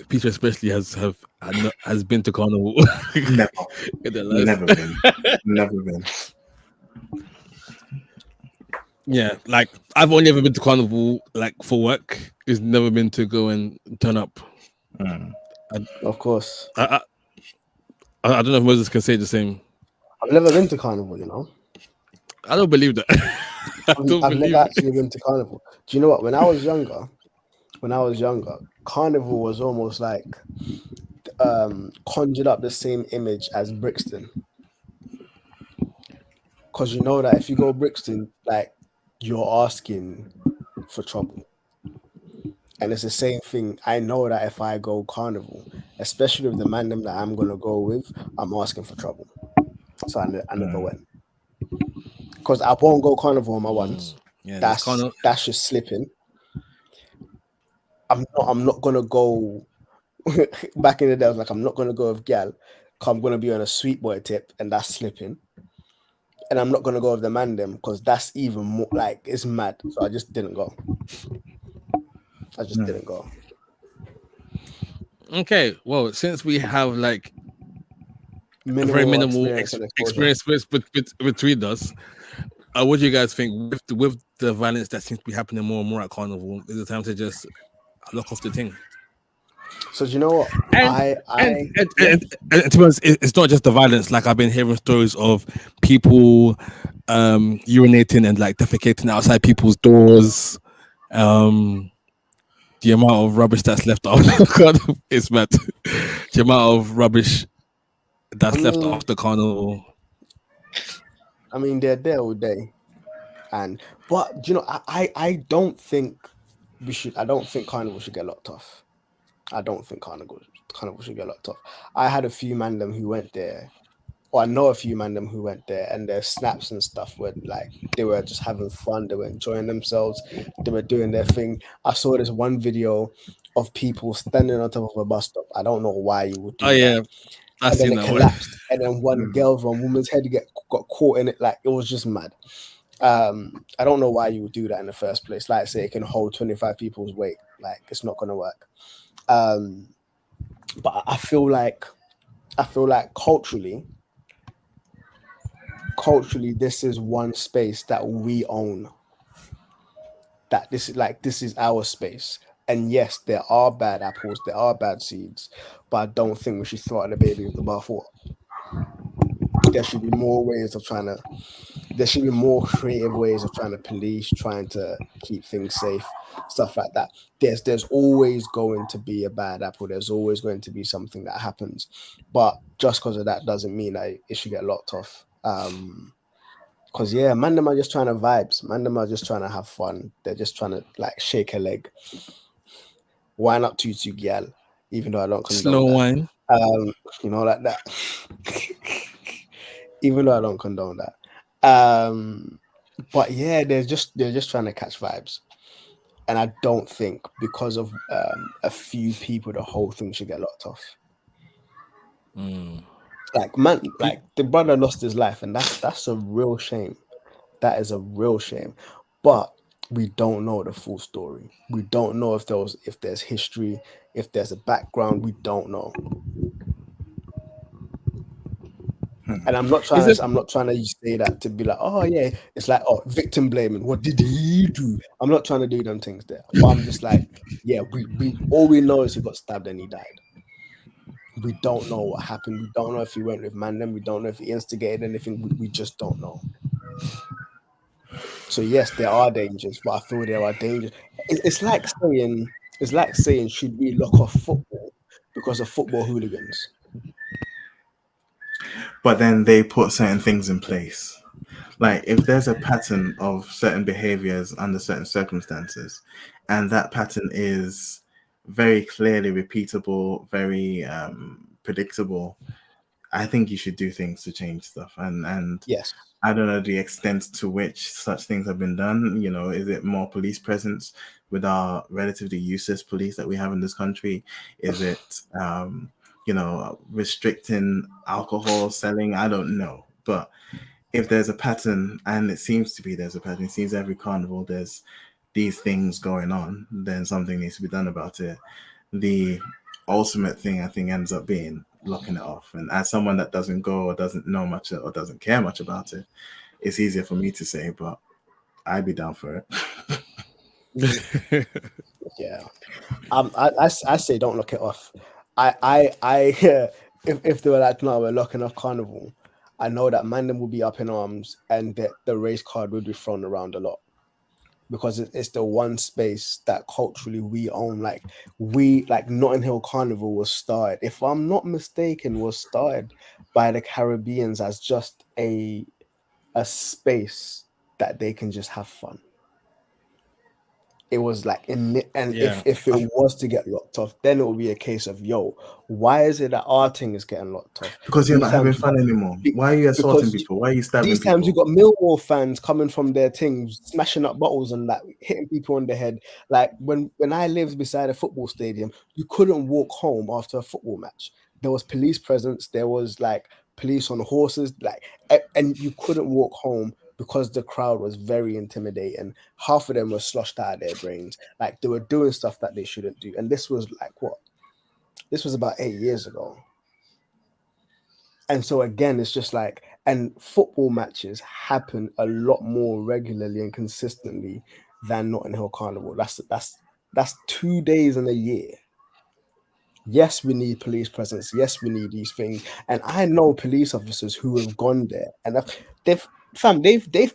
Speaker 1: Peter especially has been to Carnival.
Speaker 2: Never been.
Speaker 1: Yeah, like I've only ever been to carnival like for work. It's never been to go and turn up.
Speaker 2: Mm.
Speaker 3: Of course,
Speaker 1: I I don't know if Moses can say the same.
Speaker 3: I've never been to carnival.
Speaker 1: I don't believe that. I don't
Speaker 3: I've never
Speaker 1: believe it.
Speaker 3: actually been to carnival. Do you know what? When I was younger, carnival was almost like conjured up the same image as Brixton. Because you know that if you go Brixton, like you're asking for trouble. And it's the same thing. I know that if I go carnival, especially with the man them that I'm gonna go with, I'm asking for trouble. So I never
Speaker 2: Mm.
Speaker 3: went. Because I won't go carnival on my ones.
Speaker 1: Yeah, this
Speaker 3: That's
Speaker 1: carnival.
Speaker 3: that's just slipping. I'm not gonna go back in the day. I was like, I'm not gonna go with gal. 'Cause I'm gonna be on a sweet boy tip, and that's slipping. And I'm not gonna go with the man them because that's even more like it's mad. So I just didn't go. I just didn't go.
Speaker 1: Okay, well, since we have like very
Speaker 3: Minimal
Speaker 1: minimal
Speaker 3: experience and exposure.
Speaker 1: experience between us, what do you guys think with the violence that seems to be happening more and more at carnival? Is it time to just lock off the thing?
Speaker 3: So do you know what?
Speaker 1: And and
Speaker 3: I
Speaker 1: and,
Speaker 3: yeah.
Speaker 1: and, and to be honest, it's not just the violence. Like I've been hearing stories of people urinating and like defecating outside people's doors. Um, the amount of rubbish that's left off God, it's mad. The amount of rubbish
Speaker 3: I
Speaker 1: that's left
Speaker 3: mean,
Speaker 1: off the carnival.
Speaker 3: they're there all day, but do you know, I don't think we should. I don't think carnival should get locked off. I don't think carnival should get locked off. I had a few man them who went there, or I know a few man them who went there, and their snaps and stuff were like they were just having fun. They were enjoying themselves. They were doing their thing. I saw this one video of people standing on top of a bus stop. I don't know why you would
Speaker 1: Oh
Speaker 3: do that.
Speaker 1: yeah, I
Speaker 3: And then
Speaker 1: seen
Speaker 3: it
Speaker 1: that one.
Speaker 3: collapsed, and then one girl from woman's head got caught in it. Like it was just mad. I don't know why you would do that in the first place. Like say it can hold 25 people's weight. Like it's not gonna work. Um, but I feel like culturally, this is one space that we own. That this is our space. And yes, there are bad apples, there are bad seeds, but I don't think we should throw out the baby with the bathwater. There should be more ways of trying to. There should be more creative ways of trying to police, trying to keep things safe, stuff like that. There's always going to be a bad apple. There's always going to be something that happens, but just because of that doesn't mean that it should get locked off. Because yeah, man, them are just trying to vibes. Man, them are just trying to have fun. They're just trying to like shake a leg, wine up to gal, even though I don't condone
Speaker 1: Slow
Speaker 3: that.
Speaker 1: wine.
Speaker 3: Like that. Even though I don't condone that. But yeah, they're just trying to catch vibes. And I don't think because of a few people the whole thing should get locked off. Like man, like the brother lost his life, and that's a real shame. That is a real shame. But we don't know the full story. We don't know if there's history, if there's a background, we don't know. And I'm not trying to say that to be like, oh yeah, it's like, oh, victim blaming. What did he do? I'm not trying to do them things there. But I'm just like, yeah, we all we know is he got stabbed and he died. We don't know what happened. We don't know if he went with Mandem. We don't know if he instigated anything. We just don't know. So yes, there are dangers, but I feel there are dangers. It's like saying, should we lock off football because of football hooligans?
Speaker 2: But then they put certain things in place. Like if there's a pattern of certain behaviors under certain circumstances, and that pattern is very clearly repeatable, very predictable, I think you should do things to change stuff. And
Speaker 3: Yes.
Speaker 2: I don't know the extent to which such things have been done. You know, is it more police presence with our relatively useless police that we have in this country? Is it, restricting alcohol selling? I don't know. But if there's a pattern, and it seems to be there's a pattern, it seems every carnival there's these things going on, then something needs to be done about it. The ultimate thing I think ends up being locking it off. And as someone that doesn't go or doesn't know much or doesn't care much about it, it's easier for me to say, but I'd be down for it.
Speaker 3: Yeah. I say don't lock it off. I if they were like, no, we're locking off Carnival, I know that Mandem will be up in arms and the race card would be thrown around a lot, because it's the one space that culturally we own. Like Notting Hill Carnival was started, if I'm not mistaken, was started by the Caribbeans as just a space that they can just have fun. It was like if it was to get locked off, then it would be a case of, yo, why is it that our thing is getting locked off?
Speaker 2: Because you're not having fun anymore. Why are you assaulting people? Why are you stabbing people?
Speaker 3: These times you got Millwall fans coming from their teams, smashing up bottles and that, hitting people on the head. Like when I lived beside a football stadium, you couldn't walk home after a football match. There was police presence. There was like police on horses, and you couldn't walk home because the crowd was very intimidating. Half of them were sloshed out of their brains. Like they were doing stuff that they shouldn't do. And this was like what? This was about 8 years ago. And so again, it's just like, and football matches happen a lot more regularly and consistently than Notting Hill Carnival. That's 2 days in a year. Yes, we need police presence. Yes, we need these things. And I know police officers who have gone there and they've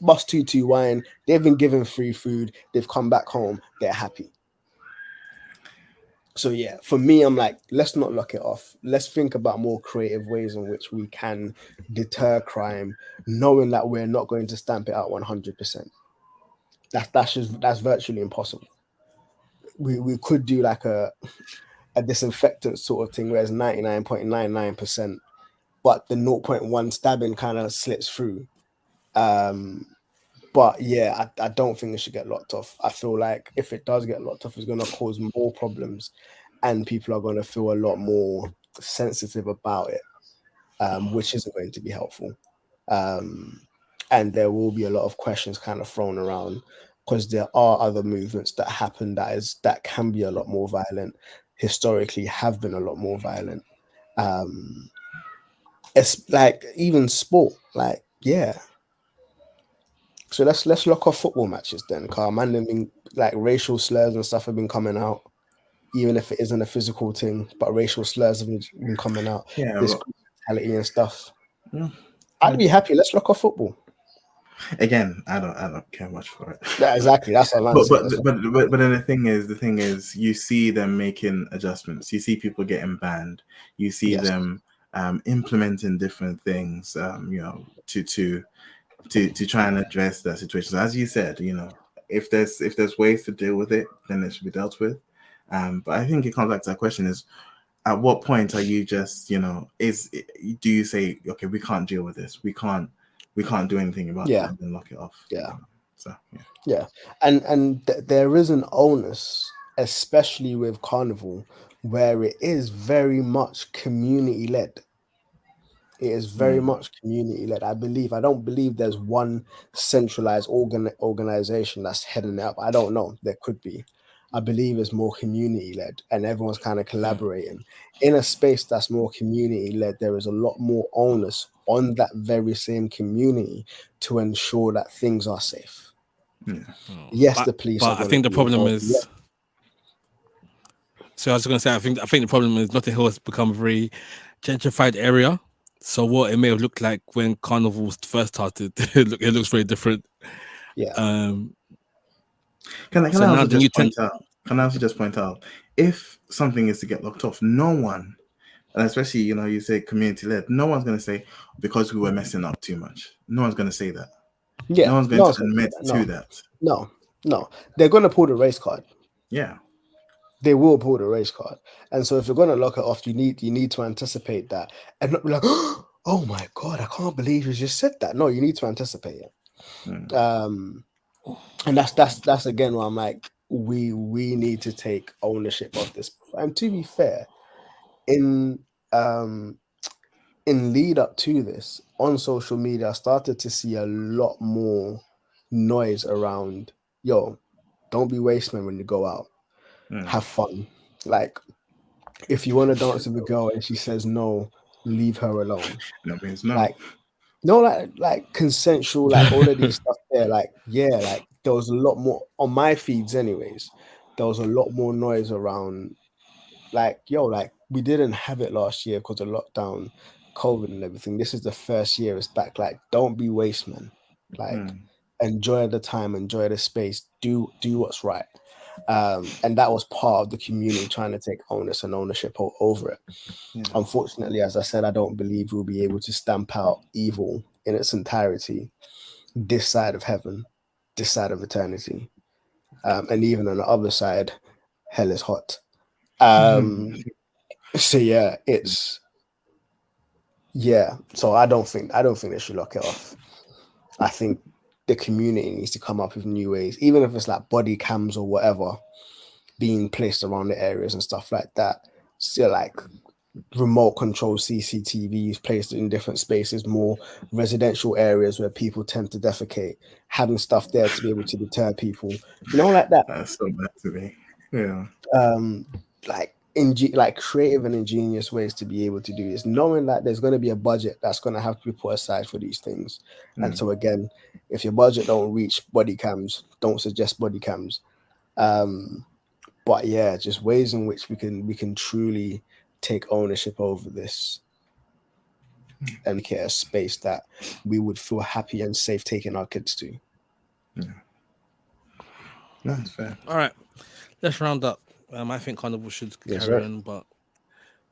Speaker 3: bust 2-2 wine. They've been given free food. They've come back home. They're happy. So yeah, for me, I'm like, let's not lock it off. Let's think about more creative ways in which we can deter crime, knowing that we're not going to stamp it out 100%. That's virtually impossible. We could do like a disinfectant sort of thing where it's 99.99%, but the 0.1 stabbing kind of slips through. But yeah, I don't think it should get locked off. I feel like if it does get locked off, it's going to cause more problems and people are going to feel a lot more sensitive about it, which isn't going to be helpful. And there will be a lot of questions kind of thrown around because there are other movements that happen that can be a lot more violent, historically have been a lot more violent. It's like even sport, like, yeah. So let's lock off football matches then, because man, been like racial slurs and stuff have been coming out, even if it isn't a physical thing. But racial slurs have been coming out.
Speaker 2: Yeah,
Speaker 3: this brutality and stuff.
Speaker 2: Yeah.
Speaker 3: I'd be happy. Let's lock off football.
Speaker 2: Again, I don't care much for it.
Speaker 3: Yeah, exactly. That's what I'm saying.
Speaker 2: But then the thing is, you see them making adjustments. You see people getting banned. You see them implementing different things. To try and address that situation. So as you said, if there's ways to deal with it, then it should be dealt with. But I think it comes back to that question: is at what point are you just, do you say, okay, we can't deal with this, we can't do anything about it, and then lock it off?
Speaker 3: Yeah.
Speaker 2: So
Speaker 3: and there is an onus, especially with Carnival, where it is very much community led. It is very much community led. I don't believe there's one centralized organization that's heading it up. I don't know. There could be. I believe it's more community led and everyone's kind of collaborating. In a space that's more community led, there is a lot more onus on that very same community to ensure that things are safe.
Speaker 2: Yeah.
Speaker 3: Yes, the police.
Speaker 1: But I think the problem is. Yeah. So I was going to say, I think the problem is Notting Hill has become a very gentrified area. So what it may have looked like when Carnival first started, it looks very different.
Speaker 3: Yeah.
Speaker 2: Can I also just point out, if something is to get locked off, no one, and especially, you say community led, no one's going to say because we were messing up too much. No one's going to say that.
Speaker 3: Yeah.
Speaker 2: No one's going to admit to that.
Speaker 3: No. They're going to pull the race card.
Speaker 2: Yeah.
Speaker 3: They will pull the race card. And so if you're going to lock it off, you need to anticipate that and not be like, oh my God, I can't believe you just said that. No, you need to anticipate it. And that's again where I'm like, we need to take ownership of this. And to be fair, in lead up to this, on social media, I started to see a lot more noise around, yo, don't be wasteman when you go out. Have fun. Like, if you want to dance with a girl and she says no, leave her alone.
Speaker 2: No means no.
Speaker 3: Like consensual, like all of these stuff there. Like, yeah, like there was a lot more on my feeds, anyways. There was a lot more noise around, like, like we didn't have it last year because of lockdown, COVID, and everything. This is the first year it's back. Like, don't be waste, man. Like, enjoy the time, enjoy the space, do what's right. And that was part of the community trying to take onus and ownership over it.
Speaker 2: Yeah.
Speaker 3: Unfortunately, as I said, I don't believe we'll be able to stamp out evil in its entirety this side of heaven, this side of eternity. And even on the other side, hell is hot. So yeah, so I don't think they should lock it off. I think the community needs to come up with new ways, even if it's like body cams or whatever being placed around the areas and stuff like that. Still, like remote control CCTVs placed in different spaces, more residential areas where people tend to defecate, having stuff there to be able to deter people, like that.
Speaker 2: That's so bad to me. Yeah.
Speaker 3: Like creative and ingenious ways to be able to do this, knowing that there's going to be a budget that's going to have to be put aside for these things. And so again, if your budget don't reach body cams, don't suggest body cams. But yeah, just ways in which we can truly take ownership over this and make it a space that we would feel happy and safe taking our kids to.
Speaker 2: Yeah. That's fair.
Speaker 1: All right, let's round up. I think Carnival should carry on, but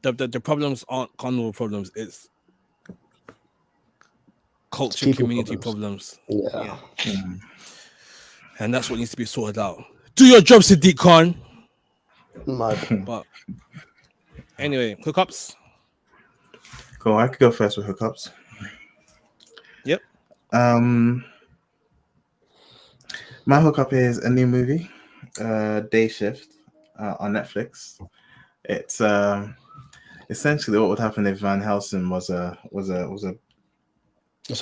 Speaker 1: the problems aren't Carnival problems. It's culture, community problems.
Speaker 3: Yeah.
Speaker 1: And that's what needs to be sorted out. Do your job, Sadiq Khan. But anyway, hookups.
Speaker 2: Cool. I could go first with hookups.
Speaker 1: Yep.
Speaker 2: My hookup is a new movie, Day Shift, on Netflix. It's essentially what would happen if Van Helsing was a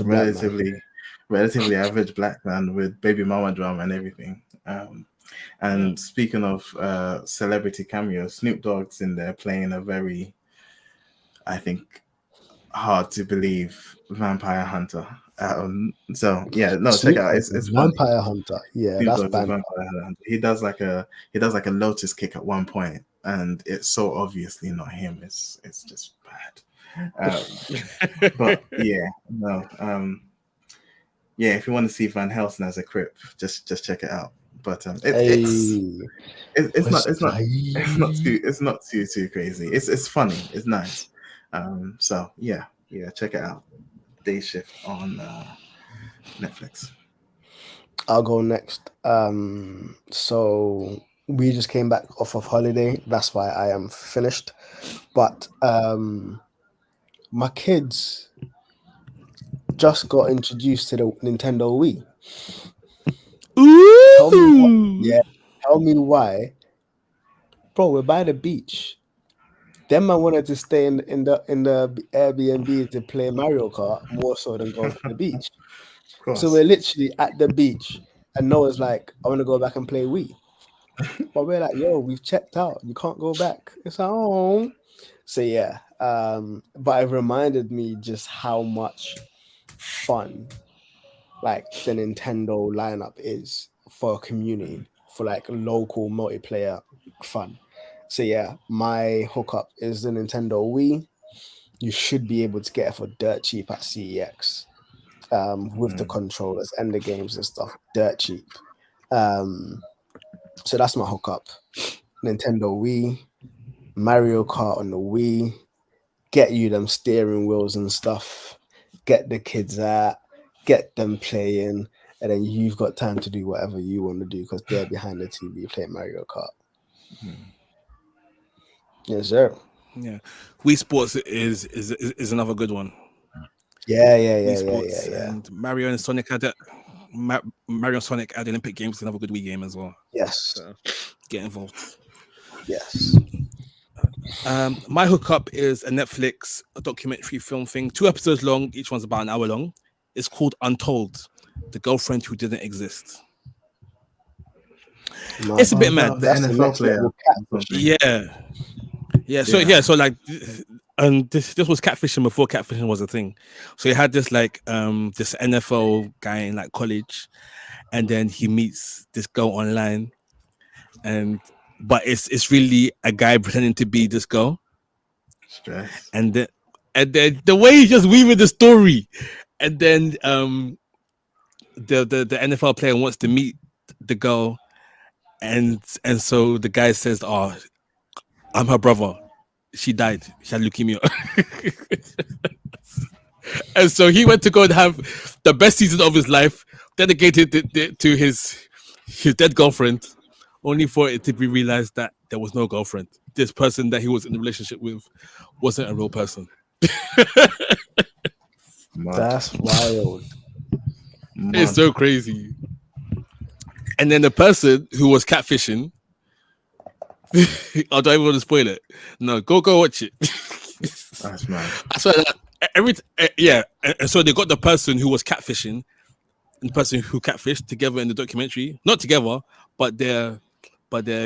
Speaker 2: relatively average black man with baby mama drama and everything. And speaking of celebrity cameos, Snoop Dogg's in there playing a very, I think, hard to believe vampire hunter. So yeah, no, check it out. It's
Speaker 3: Vampire Hunter. Yeah, that's bad.
Speaker 2: He does like a lotus kick at one point, and it's so obviously not him. It's just bad. But yeah, no. Yeah, if you want to see Van Helsing as a Crip, just check it out. But it's not too crazy. It's funny. It's nice. So yeah, check it out. Day Shift on Netflix.
Speaker 3: I'll go next. So we just came back off of holiday. That's why I am finished. But my kids just got introduced to the Nintendo Wii.
Speaker 1: Ooh.
Speaker 3: Tell me why. Bro, we're by the beach. Then I wanted to stay in the Airbnb to play Mario Kart more so than go to the beach. So we're literally at the beach, and Noah's like, I want to go back and play Wii. But we're like, yo, we've checked out. You can't go back. It's like, oh. So yeah. But it reminded me just how much fun like the Nintendo lineup is for a community, for like local multiplayer fun. So yeah, my hookup is the Nintendo Wii. You should be able to get it for dirt cheap at CEX, with the controllers and the games and stuff, dirt cheap. So that's my hookup. Nintendo Wii, Mario Kart on the Wii, get you them steering wheels and stuff, get the kids out, get them playing, and then you've got time to do whatever you want to do because they're behind the TV playing Mario Kart. Yes, sir.
Speaker 1: Yeah, Wii Sports is another good one.
Speaker 3: Yeah.
Speaker 1: And Mario and Sonic had that. Mario and Sonic at the Olympic Games is another good Wii game as well.
Speaker 3: Yes.
Speaker 1: So get involved.
Speaker 3: Yes.
Speaker 1: My hookup is a Netflix documentary film thing, 2 episodes long. Each one's about an hour long. It's called Untold: The Girlfriend Who Didn't Exist. It's a bit mad.
Speaker 2: The NFL player.
Speaker 1: Yeah. So like, and this was catfishing before catfishing was a thing. So you had this like this NFL guy in like college, and then he meets this girl online, but it's really a guy pretending to be this girl,
Speaker 2: Stress.
Speaker 1: and then the way he just weaving the story, and then the NFL player wants to meet the girl, and so the guy says, "Oh, I'm her brother. She died. She had leukemia." And so he went to go and have the best season of his life, dedicated to his dead girlfriend, only for it to be realized that there was no girlfriend. This person that he was in a relationship with wasn't a real person.
Speaker 2: Mad.
Speaker 3: That's wild.
Speaker 2: Mad.
Speaker 1: It's so crazy. And then the person who was catfishing, I don't even want to spoil it. No, go watch it.
Speaker 2: That's mad.
Speaker 1: I swear that and so they got the person who was catfishing and the person who catfished together in the documentary. Not together, but they're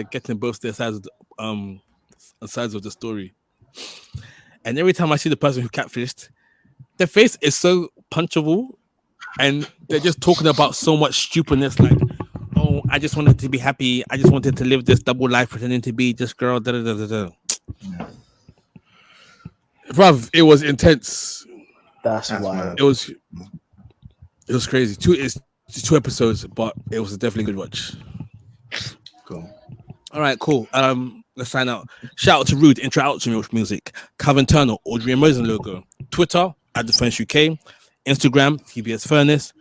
Speaker 1: getting both their sides of the story. And every time I see the person who catfished, their face is so punchable, and they're just talking about so much stupidness, like, "Oh, I just wanted to be happy. I just wanted to live this double life, pretending to be this girl." Da, da, da, da, da. Bruv, it was intense.
Speaker 3: That's
Speaker 2: That's
Speaker 3: wild.
Speaker 2: mad.
Speaker 1: It was crazy. It's 2 episodes, but it was a definitely good watch.
Speaker 2: Cool.
Speaker 1: All right, cool. Let's sign out. Shout out to Rude, intro out to music. Calvin Turner, Audrey and Mosen logo. Twitter @TheFurnace UK. Instagram TBS Furnace.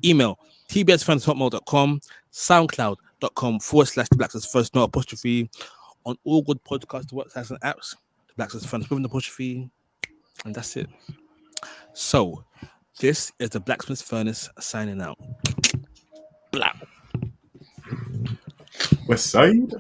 Speaker 1: Email tbsfurnace@hotmail.com. SoundCloud.com/The Blacks First No apostrophe. On all good podcast websites and apps. The Blacks Furnace with an apostrophe. And that's it. So, this is the Blacksmith Furnace signing out. Blah.
Speaker 2: West Side.